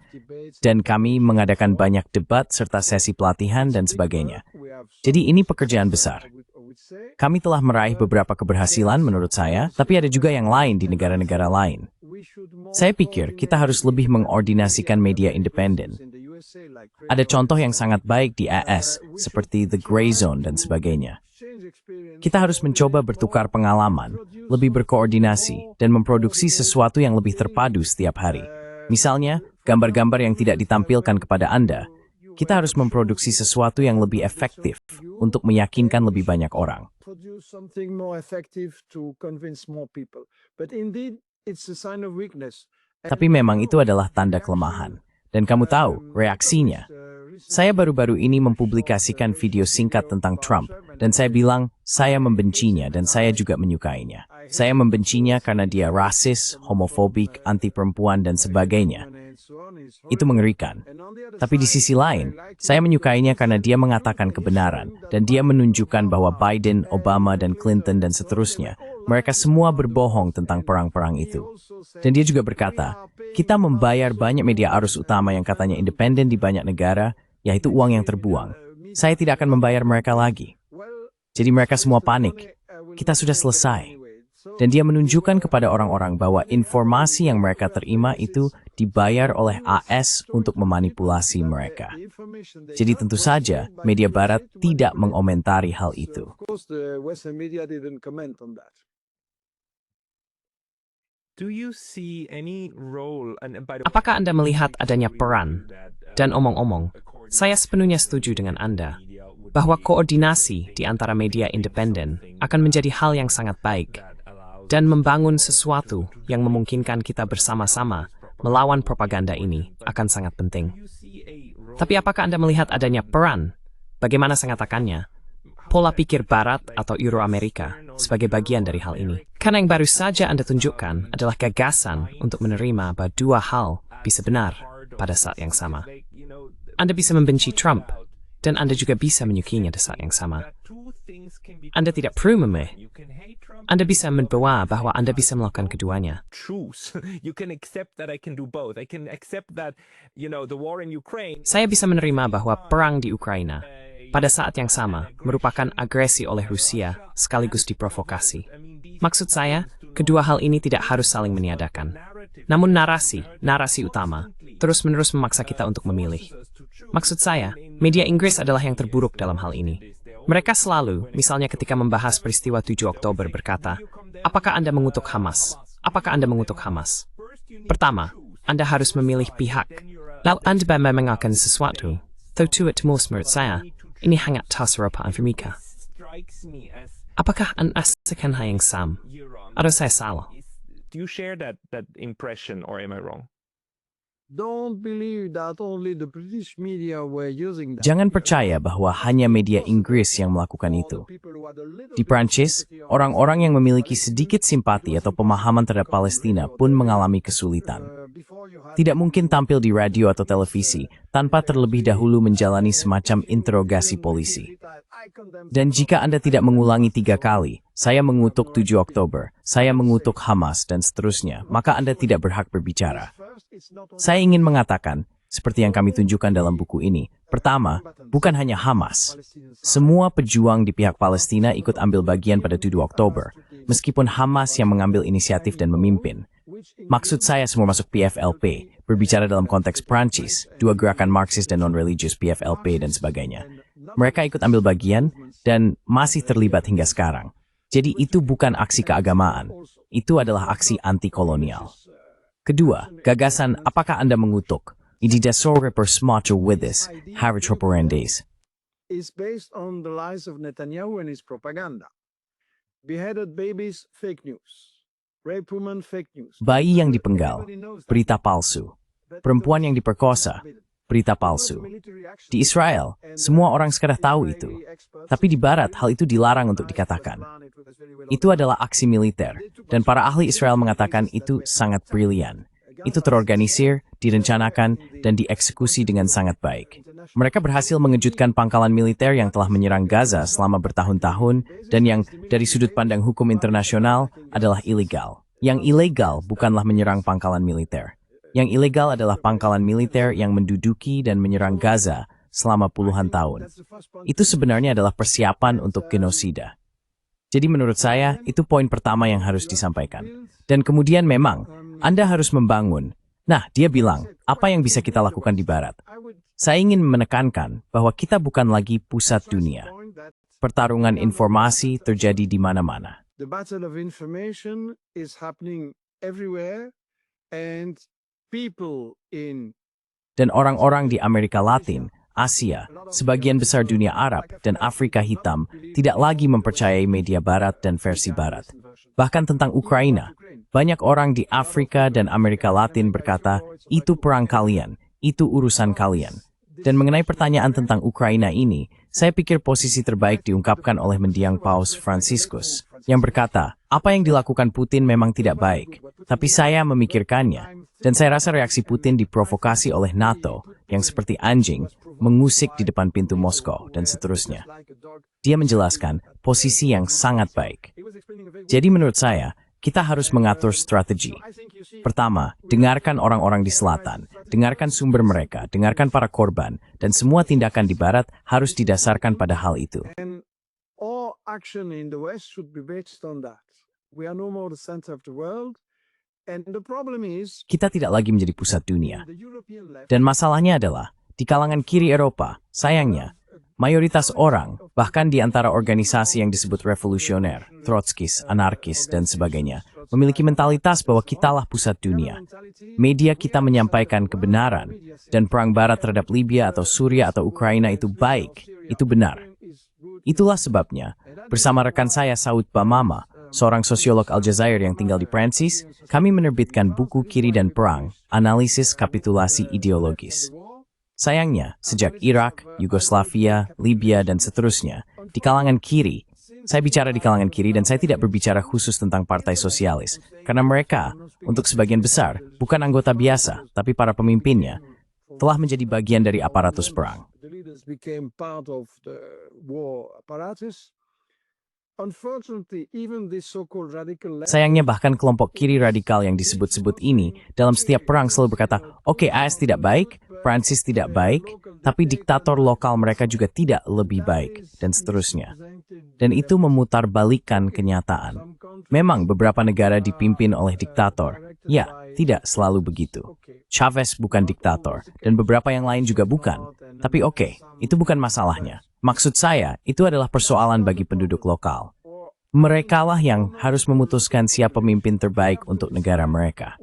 dan kami mengadakan banyak debat serta sesi pelatihan dan sebagainya. Jadi ini pekerjaan besar. Kami telah meraih beberapa keberhasilan menurut saya, tapi ada juga yang lain di negara-negara lain. Saya pikir kita harus lebih mengordinasikan media independen. Ada contoh yang sangat baik di AS, seperti The Grey Zone dan sebagainya. Kita harus mencoba bertukar pengalaman, lebih berkoordinasi, dan memproduksi sesuatu yang lebih terpadu setiap hari. Misalnya, gambar-gambar yang tidak ditampilkan kepada Anda. Kita harus memproduksi sesuatu yang lebih efektif untuk meyakinkan lebih banyak orang. Tapi memang itu adalah tanda kelemahan. Dan kamu tahu, reaksinya. Saya baru-baru ini mempublikasikan video singkat tentang Trump, dan saya bilang, saya membencinya dan saya juga menyukainya. Saya membencinya karena dia rasis, homofobik, anti-perempuan, dan sebagainya. Itu mengerikan. Tapi di sisi lain, saya menyukainya karena dia mengatakan kebenaran, dan dia menunjukkan bahwa Biden, Obama, dan Clinton, dan seterusnya, mereka semua berbohong tentang perang-perang itu. Dan dia juga berkata, kita membayar banyak media arus utama yang katanya independen di banyak negara, yaitu uang yang terbuang. Saya tidak akan membayar mereka lagi. Jadi mereka semua panik. Kita sudah selesai. Dan dia menunjukkan kepada orang-orang bahwa informasi yang mereka terima itu dibayar oleh AS untuk memanipulasi mereka. Jadi tentu saja, media barat tidak mengomentari hal itu. Apakah Anda melihat adanya peran? Dan omong-omong, saya sepenuhnya setuju dengan Anda bahwa koordinasi di antara media independen akan menjadi hal yang sangat baik dan membangun sesuatu yang memungkinkan kita bersama-sama melawan propaganda ini akan sangat penting. Tapi apakah Anda melihat adanya peran? Bagaimana saya katakannya? Pola pikir Barat atau Euro-Amerika sebagai bagian dari hal ini. Karena yang baru saja Anda tunjukkan adalah gagasan untuk menerima bahwa dua hal bisa benar pada saat yang sama. Anda bisa membenci Trump, dan Anda juga bisa menyukainya di saat yang sama. Anda tidak perlu memilih. Anda bisa membawa bahwa Anda bisa melakukan keduanya. Saya bisa menerima bahwa perang di Ukraina pada saat yang sama merupakan agresi oleh Rusia sekaligus diprovokasi. Maksud saya, kedua hal ini tidak harus saling meniadakan. Namun narasi utama, terus-menerus memaksa kita untuk memilih. Maksud saya, media Inggris adalah yang terburuk dalam hal ini. Mereka selalu, misalnya ketika membahas peristiwa 7 Oktober berkata, apakah Anda mengutuk Hamas? Apakah Anda mengutuk Hamas? Pertama, Anda harus memilih pihak. Lalu Anda mengenalkan sesuatu. Tentu itu menurut saya, ini hangat tas Eropa Amerika. Apakah Anda sekan hal yang sama? Atau saya salah? Do you share that impression, or am I wrong? Don't believe that only the British media were using that. Jangan percaya bahwa hanya media Inggris yang melakukan itu. Di Prancis, orang-orang yang memiliki sedikit simpati atau pemahaman terhadap Palestina pun mengalami kesulitan. Tidak mungkin tampil di radio atau televisi tanpa terlebih dahulu menjalani semacam interogasi polisi. Dan jika Anda tidak mengulangi 3 kali, saya mengutuk 7 Oktober, saya mengutuk Hamas, dan seterusnya, maka Anda tidak berhak berbicara. Saya ingin mengatakan, seperti yang kami tunjukkan dalam buku ini, pertama, bukan hanya Hamas. Semua pejuang di pihak Palestina ikut ambil bagian pada 7 Oktober, meskipun Hamas yang mengambil inisiatif dan memimpin. Maksud saya semua masuk PFLP, berbicara dalam konteks Prancis, 2 gerakan Marxis dan non-religius PFLP dan sebagainya. Mereka ikut ambil bagian dan masih terlibat hingga sekarang. Jadi itu bukan aksi keagamaan, itu adalah aksi anti-kolonial. Kedua, gagasan apakah Anda mengutuk? Ididasore per smacho withis, haritroporendes. is based on the lies of Netanyahu and his propaganda. Beheaded babies, fake news. Rape women, fake news. Bayi yang dipenggal, Everybody knows that. berita palsu. But Perempuan those yang diperkosa, berita palsu. Di Israel, semua orang sekedar tahu itu. Tapi di Barat, hal itu dilarang untuk dikatakan. Itu adalah aksi militer, dan para ahli Israel mengatakan itu sangat brilian. Itu terorganisir, direncanakan, dan dieksekusi dengan sangat baik. Mereka berhasil mengejutkan pangkalan militer yang telah menyerang Gaza selama bertahun-tahun dan yang dari sudut pandang hukum internasional adalah ilegal. Yang ilegal bukanlah menyerang pangkalan militer. Yang ilegal adalah pangkalan militer yang menduduki dan menyerang Gaza selama puluhan tahun. Itu sebenarnya adalah persiapan untuk genosida. Jadi menurut saya, itu poin pertama yang harus disampaikan. Dan kemudian memang, Anda harus membangun. Nah, dia bilang, apa yang bisa kita lakukan di Barat? Saya ingin menekankan bahwa kita bukan lagi pusat dunia. Pertarungan informasi terjadi di mana-mana. The battle of information is happening everywhere, and people in Dan orang-orang di Amerika Latin, Asia, sebagian besar dunia Arab, dan Afrika Hitam tidak lagi mempercayai media Barat dan versi Barat. Bahkan tentang Ukraina, banyak orang di Afrika dan Amerika Latin berkata, itu perang kalian, itu urusan kalian. Dan mengenai pertanyaan tentang Ukraina ini, saya pikir posisi terbaik diungkapkan oleh mendiang Paus Franciscus, yang berkata, apa yang dilakukan Putin memang tidak baik, tapi saya memikirkannya. Dan saya rasa reaksi Putin diprovokasi oleh NATO, yang seperti anjing, mengusik di depan pintu Moskow, dan seterusnya. Dia menjelaskan posisi yang sangat baik. Jadi menurut saya, kita harus mengatur strategi. Pertama, dengarkan orang-orang di selatan, dengarkan sumber mereka, dengarkan para korban, dan semua tindakan di Barat harus didasarkan pada hal itu. and all action in the West should be based on that. We are no more the center of the world, and the problem is Kita tidak lagi menjadi pusat dunia. the European left. Dan masalahnya adalah, di kalangan kiri Eropa, sayangnya, mayoritas orang, bahkan di antara organisasi yang disebut revolusioner, Trotskis, anarkis, dan sebagainya, memiliki mentalitas bahwa kitalah pusat dunia. Media kita menyampaikan kebenaran, dan perang Barat terhadap Libya atau Suria atau Ukraina itu baik, itu benar. Itulah sebabnya, bersama rekan saya Saud Bamama, seorang sosiolog Aljazair yang tinggal di Prancis, kami menerbitkan buku Kiri dan Perang, Analisis Kapitulasi Ideologis. Sayangnya, sejak Irak, Yugoslavia, Libya, dan seterusnya, di kalangan kiri, saya bicara di kalangan kiri dan saya tidak berbicara khusus tentang partai sosialis, karena mereka, untuk sebagian besar, bukan anggota biasa, tapi para pemimpinnya, telah menjadi bagian dari aparatus perang. The leaders became part of the war apparatus. Unfortunately, even this so-called radical left Sayangnya bahkan kelompok kiri radikal yang disebut-sebut ini dalam setiap perang selalu berkata, oke, AS tidak baik, Prancis tidak baik, tapi diktator lokal mereka juga tidak lebih baik, dan seterusnya. Dan itu memutarbalikkan kenyataan. Memang beberapa negara dipimpin oleh diktator. Ya, tidak selalu begitu. Chavez bukan diktator, dan beberapa yang lain juga bukan. Tapi oke, itu bukan masalahnya. Maksud saya, itu adalah persoalan bagi penduduk lokal. Merekalah yang harus memutuskan siapa pemimpin terbaik untuk negara mereka.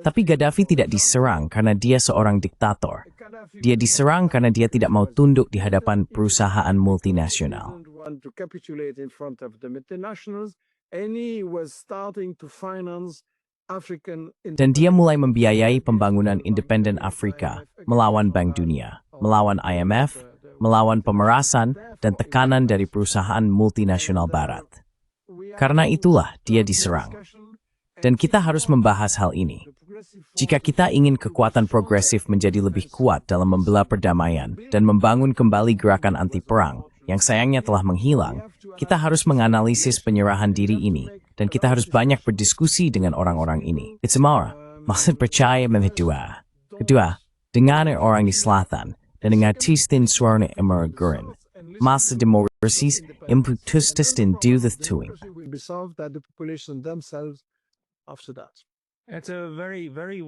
Tapi Gaddafi tidak diserang karena dia seorang diktator. Dia diserang karena dia tidak mau tunduk di hadapan perusahaan multinasional. didn't want to capitulate in front of the multinationals, and he was starting to finance African Dan dia mulai membiayai pembangunan independen Afrika, melawan Bank Dunia, melawan IMF, melawan pemerasan, dan tekanan dari perusahaan multinasional Barat. Karena itulah dia diserang. Dan kita harus membahas hal ini. Jika kita ingin kekuatan progresif menjadi lebih kuat dalam membela perdamaian dan membangun kembali gerakan anti-perang yang sayangnya telah menghilang, kita harus menganalisis penyerahan diri ini, dan kita harus banyak berdiskusi dengan orang-orang ini. It's more, maksud percaya memedua. Kedua, dengan orang di selatan, dan dengan tistin suaranya emergerin. Masa demokrasis imputustis dan do the tuing. will be solved by the population themselves after that. It's a very, very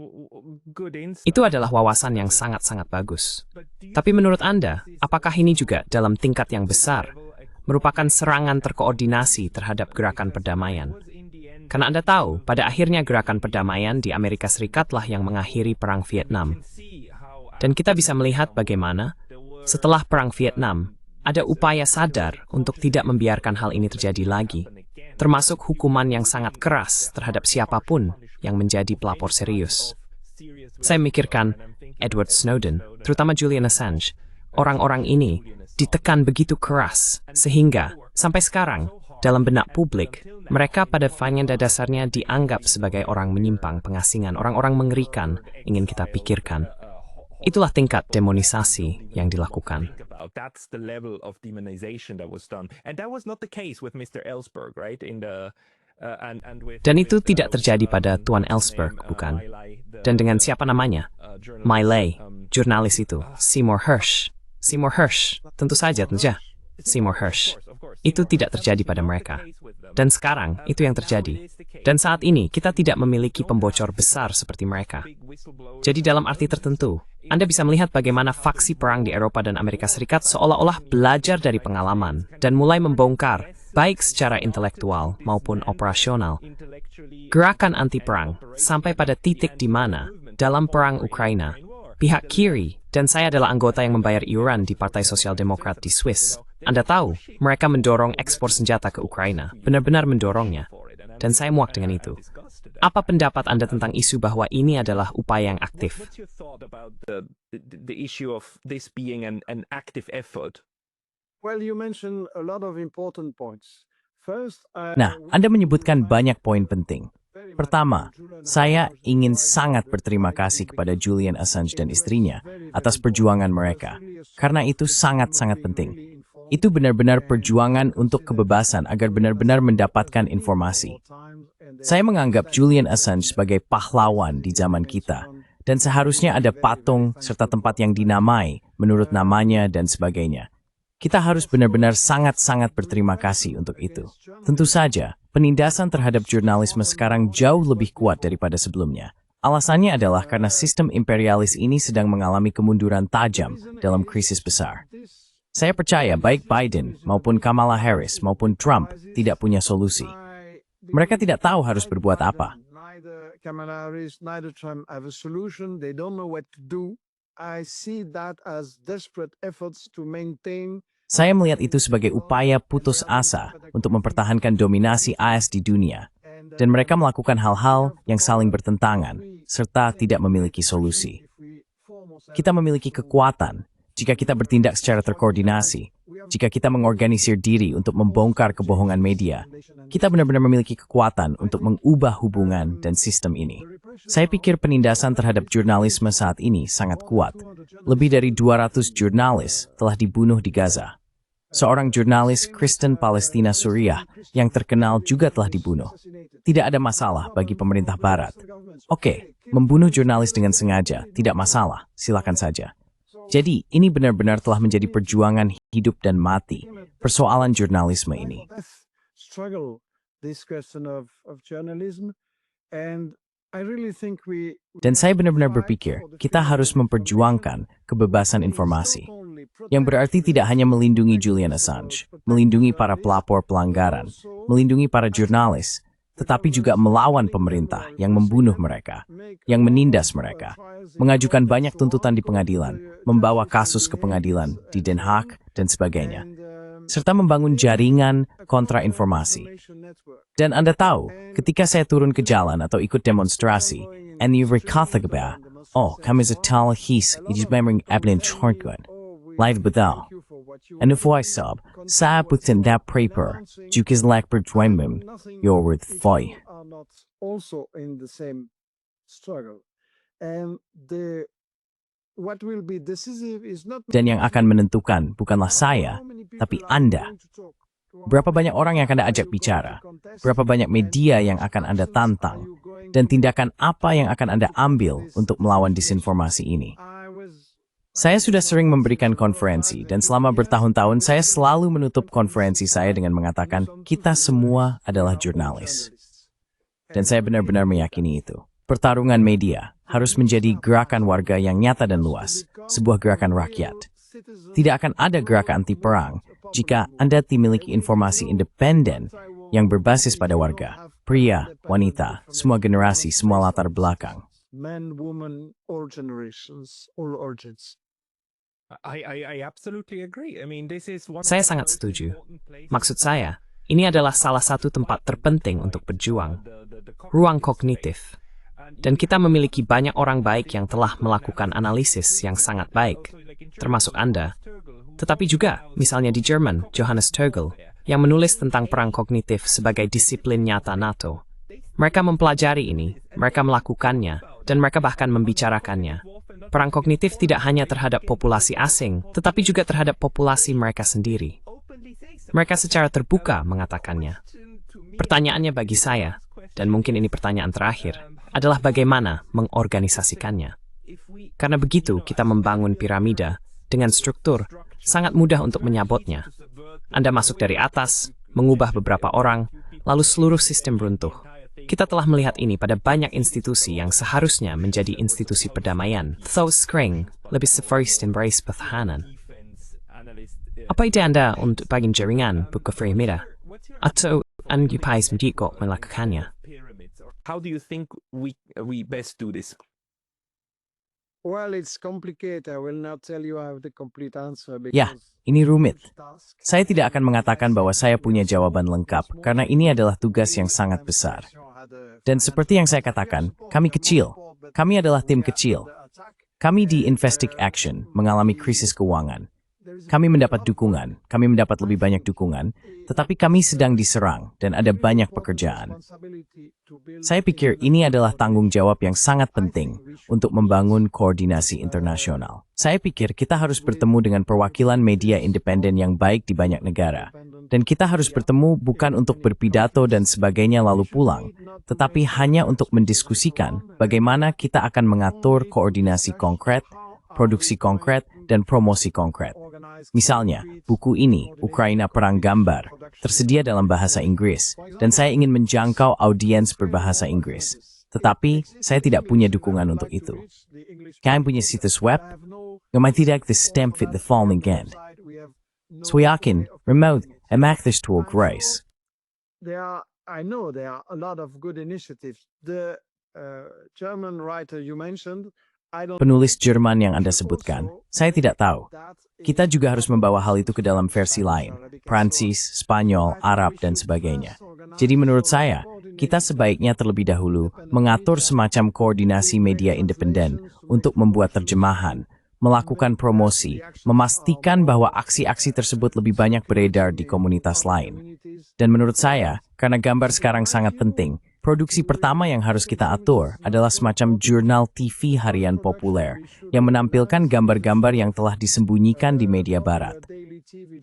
good insight. Itu adalah wawasan yang sangat-sangat bagus. Tapi menurut Anda, apakah ini juga dalam tingkat yang besar merupakan serangan terkoordinasi terhadap gerakan perdamaian? Karena Anda tahu, pada akhirnya gerakan perdamaian di Amerika Serikat lah yang mengakhiri Perang Vietnam. Dan kita bisa melihat bagaimana, setelah Perang Vietnam, ada upaya sadar untuk tidak membiarkan hal ini terjadi lagi, termasuk hukuman yang sangat keras terhadap siapapun yang menjadi pelapor serius. Saya memikirkan Edward Snowden, terutama Julian Assange. Orang-orang ini ditekan begitu keras, sehingga sampai sekarang, dalam benak publik, mereka pada dasarnya dianggap sebagai orang menyimpang, pengasingan, orang-orang mengerikan, ingin kita pikirkan. Itulah tingkat demonisasi yang dilakukan. That's the level of demonization that was done. And that was not the case with Mr. Ellsberg, right? Dan itu tidak terjadi pada Tuan Ellsberg, bukan? Dan dengan siapa namanya? My Lai, jurnalis itu, Seymour Hersh. Seymour Hersh, tentu saja. Seymour Hersh. Itu tidak terjadi pada mereka. Dan sekarang, itu yang terjadi. Dan saat ini, kita tidak memiliki pembocor besar seperti mereka. Jadi dalam arti tertentu, Anda bisa melihat bagaimana faksi perang di Eropa dan Amerika Serikat seolah-olah belajar dari pengalaman dan mulai membongkar, baik secara intelektual maupun operasional, gerakan anti-perang sampai pada titik di mana, dalam perang Ukraina, pihak kiri, dan saya adalah anggota yang membayar iuran di Partai Sosial Demokrat di Swiss. Anda tahu, mereka mendorong ekspor senjata ke Ukraina, benar-benar mendorongnya. Dan saya muak dengan itu. Apa pendapat Anda tentang isu bahwa ini adalah upaya yang aktif? The issue of this being an active effort. Well, you mentioned a lot of important points. First, Nah, Anda menyebutkan banyak poin penting. Pertama, saya ingin sangat berterima kasih kepada Julian Assange dan istrinya atas perjuangan mereka, karena itu sangat-sangat penting. Itu benar-benar perjuangan untuk kebebasan agar benar-benar mendapatkan informasi. Saya menganggap Julian Assange sebagai pahlawan di zaman kita, dan seharusnya ada patung serta tempat yang dinamai menurut namanya dan sebagainya. Kita harus benar-benar sangat-sangat berterima kasih untuk itu. Tentu saja, penindasan terhadap jurnalisme sekarang jauh lebih kuat daripada sebelumnya. Alasannya adalah karena sistem imperialis ini sedang mengalami kemunduran tajam dalam krisis besar. Saya percaya baik Biden maupun Kamala Harris maupun Trump tidak punya solusi. Mereka tidak tahu harus berbuat apa. Neither Kamala Harris, neither Trump have a solution. They don't know what to do. I see that as desperate efforts to maintain. Saya melihat itu sebagai upaya putus asa untuk mempertahankan dominasi AS di dunia. Dan mereka melakukan hal-hal yang saling bertentangan, serta tidak memiliki solusi. Kita memiliki kekuatan jika kita bertindak secara terkoordinasi, jika kita mengorganisir diri untuk membongkar kebohongan media. Kita benar-benar memiliki kekuatan untuk mengubah hubungan dan sistem ini. Saya pikir penindasan terhadap jurnalisme saat ini sangat kuat. Lebih dari 200 jurnalis telah dibunuh di Gaza. Seorang jurnalis Kristen Palestina Suriah yang terkenal juga telah dibunuh. Tidak ada masalah bagi pemerintah Barat. Oke, membunuh jurnalis dengan sengaja tidak masalah, silakan saja. Jadi, ini benar-benar telah menjadi perjuangan hidup dan mati, persoalan jurnalisme ini. Dan saya benar-benar berpikir, kita harus memperjuangkan kebebasan informasi. Yang berarti tidak hanya melindungi Julian Assange, melindungi para pelapor pelanggaran, melindungi para jurnalis, tetapi juga melawan pemerintah yang membunuh mereka, yang menindas mereka, mengajukan banyak tuntutan di pengadilan, membawa kasus ke pengadilan di Den Haag, dan sebagainya, serta membangun jaringan kontrainformasi. Dan Anda tahu, ketika saya turun ke jalan atau ikut demonstrasi, and you berkata, oh, kami setal his, it is memang ablin chorgan, live betul. And if I sub, saya putin that paper, jukis lak berjuangmum, you're with foy. Also in the same struggle. And what will be decisive is not. Dan yang akan menentukan bukanlah saya, tapi Anda. Berapa banyak orang yang akan Anda ajak bicara? Berapa banyak media yang akan Anda tantang? Dan tindakan apa yang akan Anda ambil untuk melawan disinformasi ini? Saya sudah sering memberikan konferensi, dan selama bertahun-tahun saya selalu menutup konferensi saya dengan mengatakan, kita semua adalah jurnalis. Dan saya benar-benar meyakini itu. Pertarungan media harus menjadi gerakan warga yang nyata dan luas, sebuah gerakan rakyat. Tidak akan ada gerakan anti-perang jika Anda memiliki informasi independen yang berbasis pada warga, pria, wanita, semua generasi, semua latar belakang. men, women, all generations, all origins. I absolutely agree. I mean, this is one of Saya the sangat most setuju. important places Maksud saya, ini adalah salah satu tempat terpenting untuk berjuang, ruang kognitif. Dan kita memiliki banyak orang baik yang telah melakukan analisis yang sangat baik, termasuk Anda. Tetapi juga, misalnya di Jerman, Johannes Tögel, yang menulis tentang perang kognitif sebagai disiplin nyata NATO. Mereka mempelajari ini, mereka melakukannya, dan mereka bahkan membicarakannya. Perang kognitif tidak hanya terhadap populasi asing, tetapi juga terhadap populasi mereka sendiri. Mereka secara terbuka mengatakannya. Pertanyaannya bagi saya, dan mungkin ini pertanyaan terakhir, adalah bagaimana mengorganisasikannya. Karena begitu kita membangun piramida dengan struktur, sangat mudah untuk menyabotnya. Anda masuk dari atas, mengubah beberapa orang, lalu seluruh sistem runtuh. Kita telah melihat ini pada banyak institusi yang seharusnya menjadi institusi perdamaian. Though Skring lebih first embrace pertahanan. Apa ide Anda untuk bagian jaringan buka piramida? Atau Anda kok melakukannya? How do you think we best do this? Well, it's complicated. I will not tell you I have the complete answer Ya, because ini rumit. task. Saya tidak akan mengatakan bahwa saya punya jawaban lengkap, karena ini adalah tugas yang sangat besar. Dan seperti yang saya katakan, kami kecil. Kami adalah tim kecil. Kami di Investic Action mengalami krisis keuangan. Kami mendapat dukungan, kami mendapat lebih banyak dukungan, tetapi kami sedang diserang dan ada banyak pekerjaan. Saya pikir ini adalah tanggung jawab yang sangat penting untuk membangun koordinasi internasional. Saya pikir kita harus bertemu dengan perwakilan media independen yang baik di banyak negara. Dan kita harus bertemu bukan untuk berpidato dan sebagainya lalu pulang, tetapi hanya untuk mendiskusikan bagaimana kita akan mengatur koordinasi konkret, produksi konkret, dan promosi konkret. Misalnya, buku ini, Ukraina Perang Gambar, tersedia dalam bahasa Inggris, dan saya ingin menjangkau audiens berbahasa Inggris. Tetapi, saya tidak punya dukungan untuk itu. Kalian punya situs web? Ngamai tidak the stem fit the falling end. So yakin, remote, emak this tool grace. I know there are a lot of good initiatives. The German writer you mentioned, I don't Penulis Jerman yang Anda sebutkan, saya tidak tahu. Kita juga harus membawa hal itu ke dalam versi lain, Prancis, Spanyol, Arab, dan sebagainya. Jadi menurut saya, kita sebaiknya terlebih dahulu mengatur semacam koordinasi media independen untuk membuat terjemahan, melakukan promosi, memastikan bahwa aksi-aksi tersebut lebih banyak beredar di komunitas lain. Dan menurut saya, karena gambar sekarang sangat penting, produksi pertama yang harus kita atur adalah semacam jurnal TV harian populer yang menampilkan gambar-gambar yang telah disembunyikan di media barat.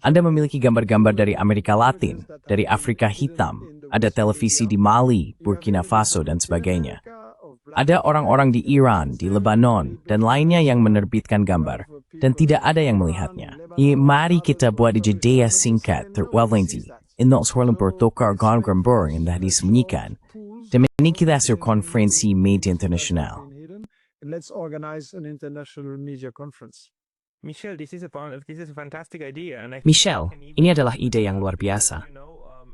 Anda memiliki gambar-gambar dari Amerika Latin, dari Afrika Hitam, ada televisi di Mali, Burkina Faso, dan sebagainya. Ada orang-orang di Iran, di Lebanon, dan lainnya yang menerbitkan gambar, dan tidak ada yang melihatnya. Mari kita buat jeda singkat terwalensi, inok swirling bertukar gambar yang telah disembunyikan. Demi kita konferensi media internasional. Let's organize an international media conference. Michelle, this is a fantastic idea. And Michelle, ini adalah ide yang luar biasa.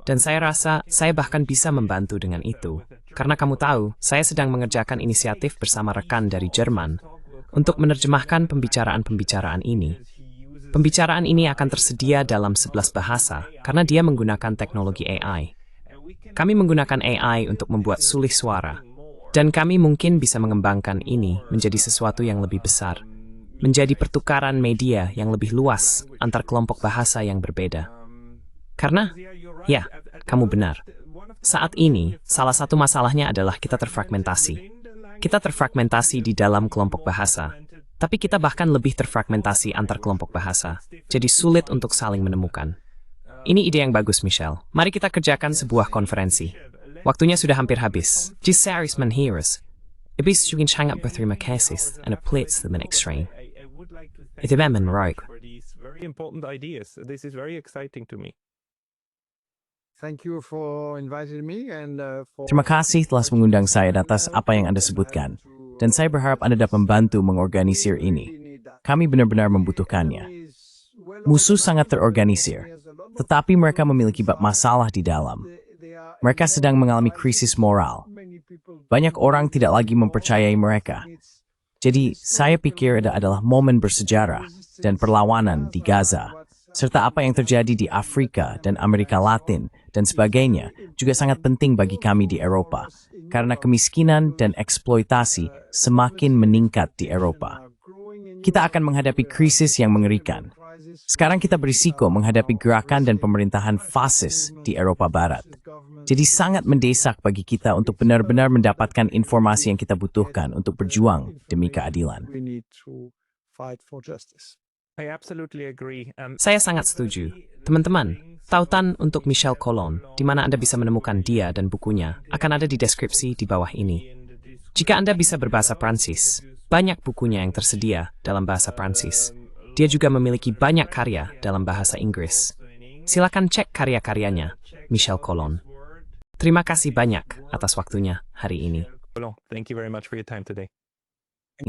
Dan saya rasa saya bahkan bisa membantu dengan itu. Karena kamu tahu, saya sedang mengerjakan inisiatif bersama rekan dari Jerman untuk menerjemahkan pembicaraan-pembicaraan ini. Pembicaraan ini akan tersedia dalam 11 bahasa karena dia menggunakan teknologi AI. Kami menggunakan AI untuk membuat sulih suara. Dan kami mungkin bisa mengembangkan ini menjadi sesuatu yang lebih besar. Menjadi pertukaran media yang lebih luas antar kelompok bahasa yang berbeda. Karena, ya, kamu benar. Saat ini, salah satu masalahnya adalah kita terfragmentasi. Kita terfragmentasi di dalam kelompok bahasa. Tapi kita bahkan lebih terfragmentasi antar kelompok bahasa. Jadi sulit untuk saling menemukan. Ini ide yang bagus, Michelle. Mari kita kerjakan sebuah konferensi. Waktunya sudah hampir habis. Jisaris menhiras. Ibis juga sangat berterima kasih and aplaits the next train. Itu memang right. Very important ideas. This is very exciting to me. Thank you for inviting me and for Terima kasih telah mengundang saya atas apa yang Anda sebutkan. Dan saya berharap Anda dapat membantu mengorganisir ini. Kami benar-benar membutuhkannya. Musuh sangat terorganisir, tetapi mereka memiliki masalah di dalam. Mereka sedang mengalami krisis moral. banyak orang tidak lagi mempercayai mereka. Jadi, saya pikir adalah momen bersejarah dan perlawanan di Gaza, serta apa yang terjadi di Afrika dan Amerika Latin dan sebagainya juga sangat penting bagi kami di Eropa, karena kemiskinan dan eksploitasi semakin meningkat di Eropa. Kita akan menghadapi krisis yang mengerikan. Sekarang kita berisiko menghadapi gerakan dan pemerintahan fasis di Eropa Barat. Jadi sangat mendesak bagi kita untuk benar-benar mendapatkan informasi yang kita butuhkan untuk berjuang demi keadilan. I absolutely agree. Saya sangat setuju. Teman-teman, tautan untuk Michel Colon, di mana Anda bisa menemukan dia dan bukunya, akan ada di deskripsi di bawah ini. Jika Anda bisa berbahasa Prancis, banyak bukunya yang tersedia dalam bahasa Prancis. Dia juga memiliki banyak karya dalam bahasa Inggris. Silakan cek karya-karyanya, Michel Colon. Terima kasih banyak atas waktunya hari ini. Thank you very much for your time today.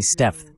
Steph,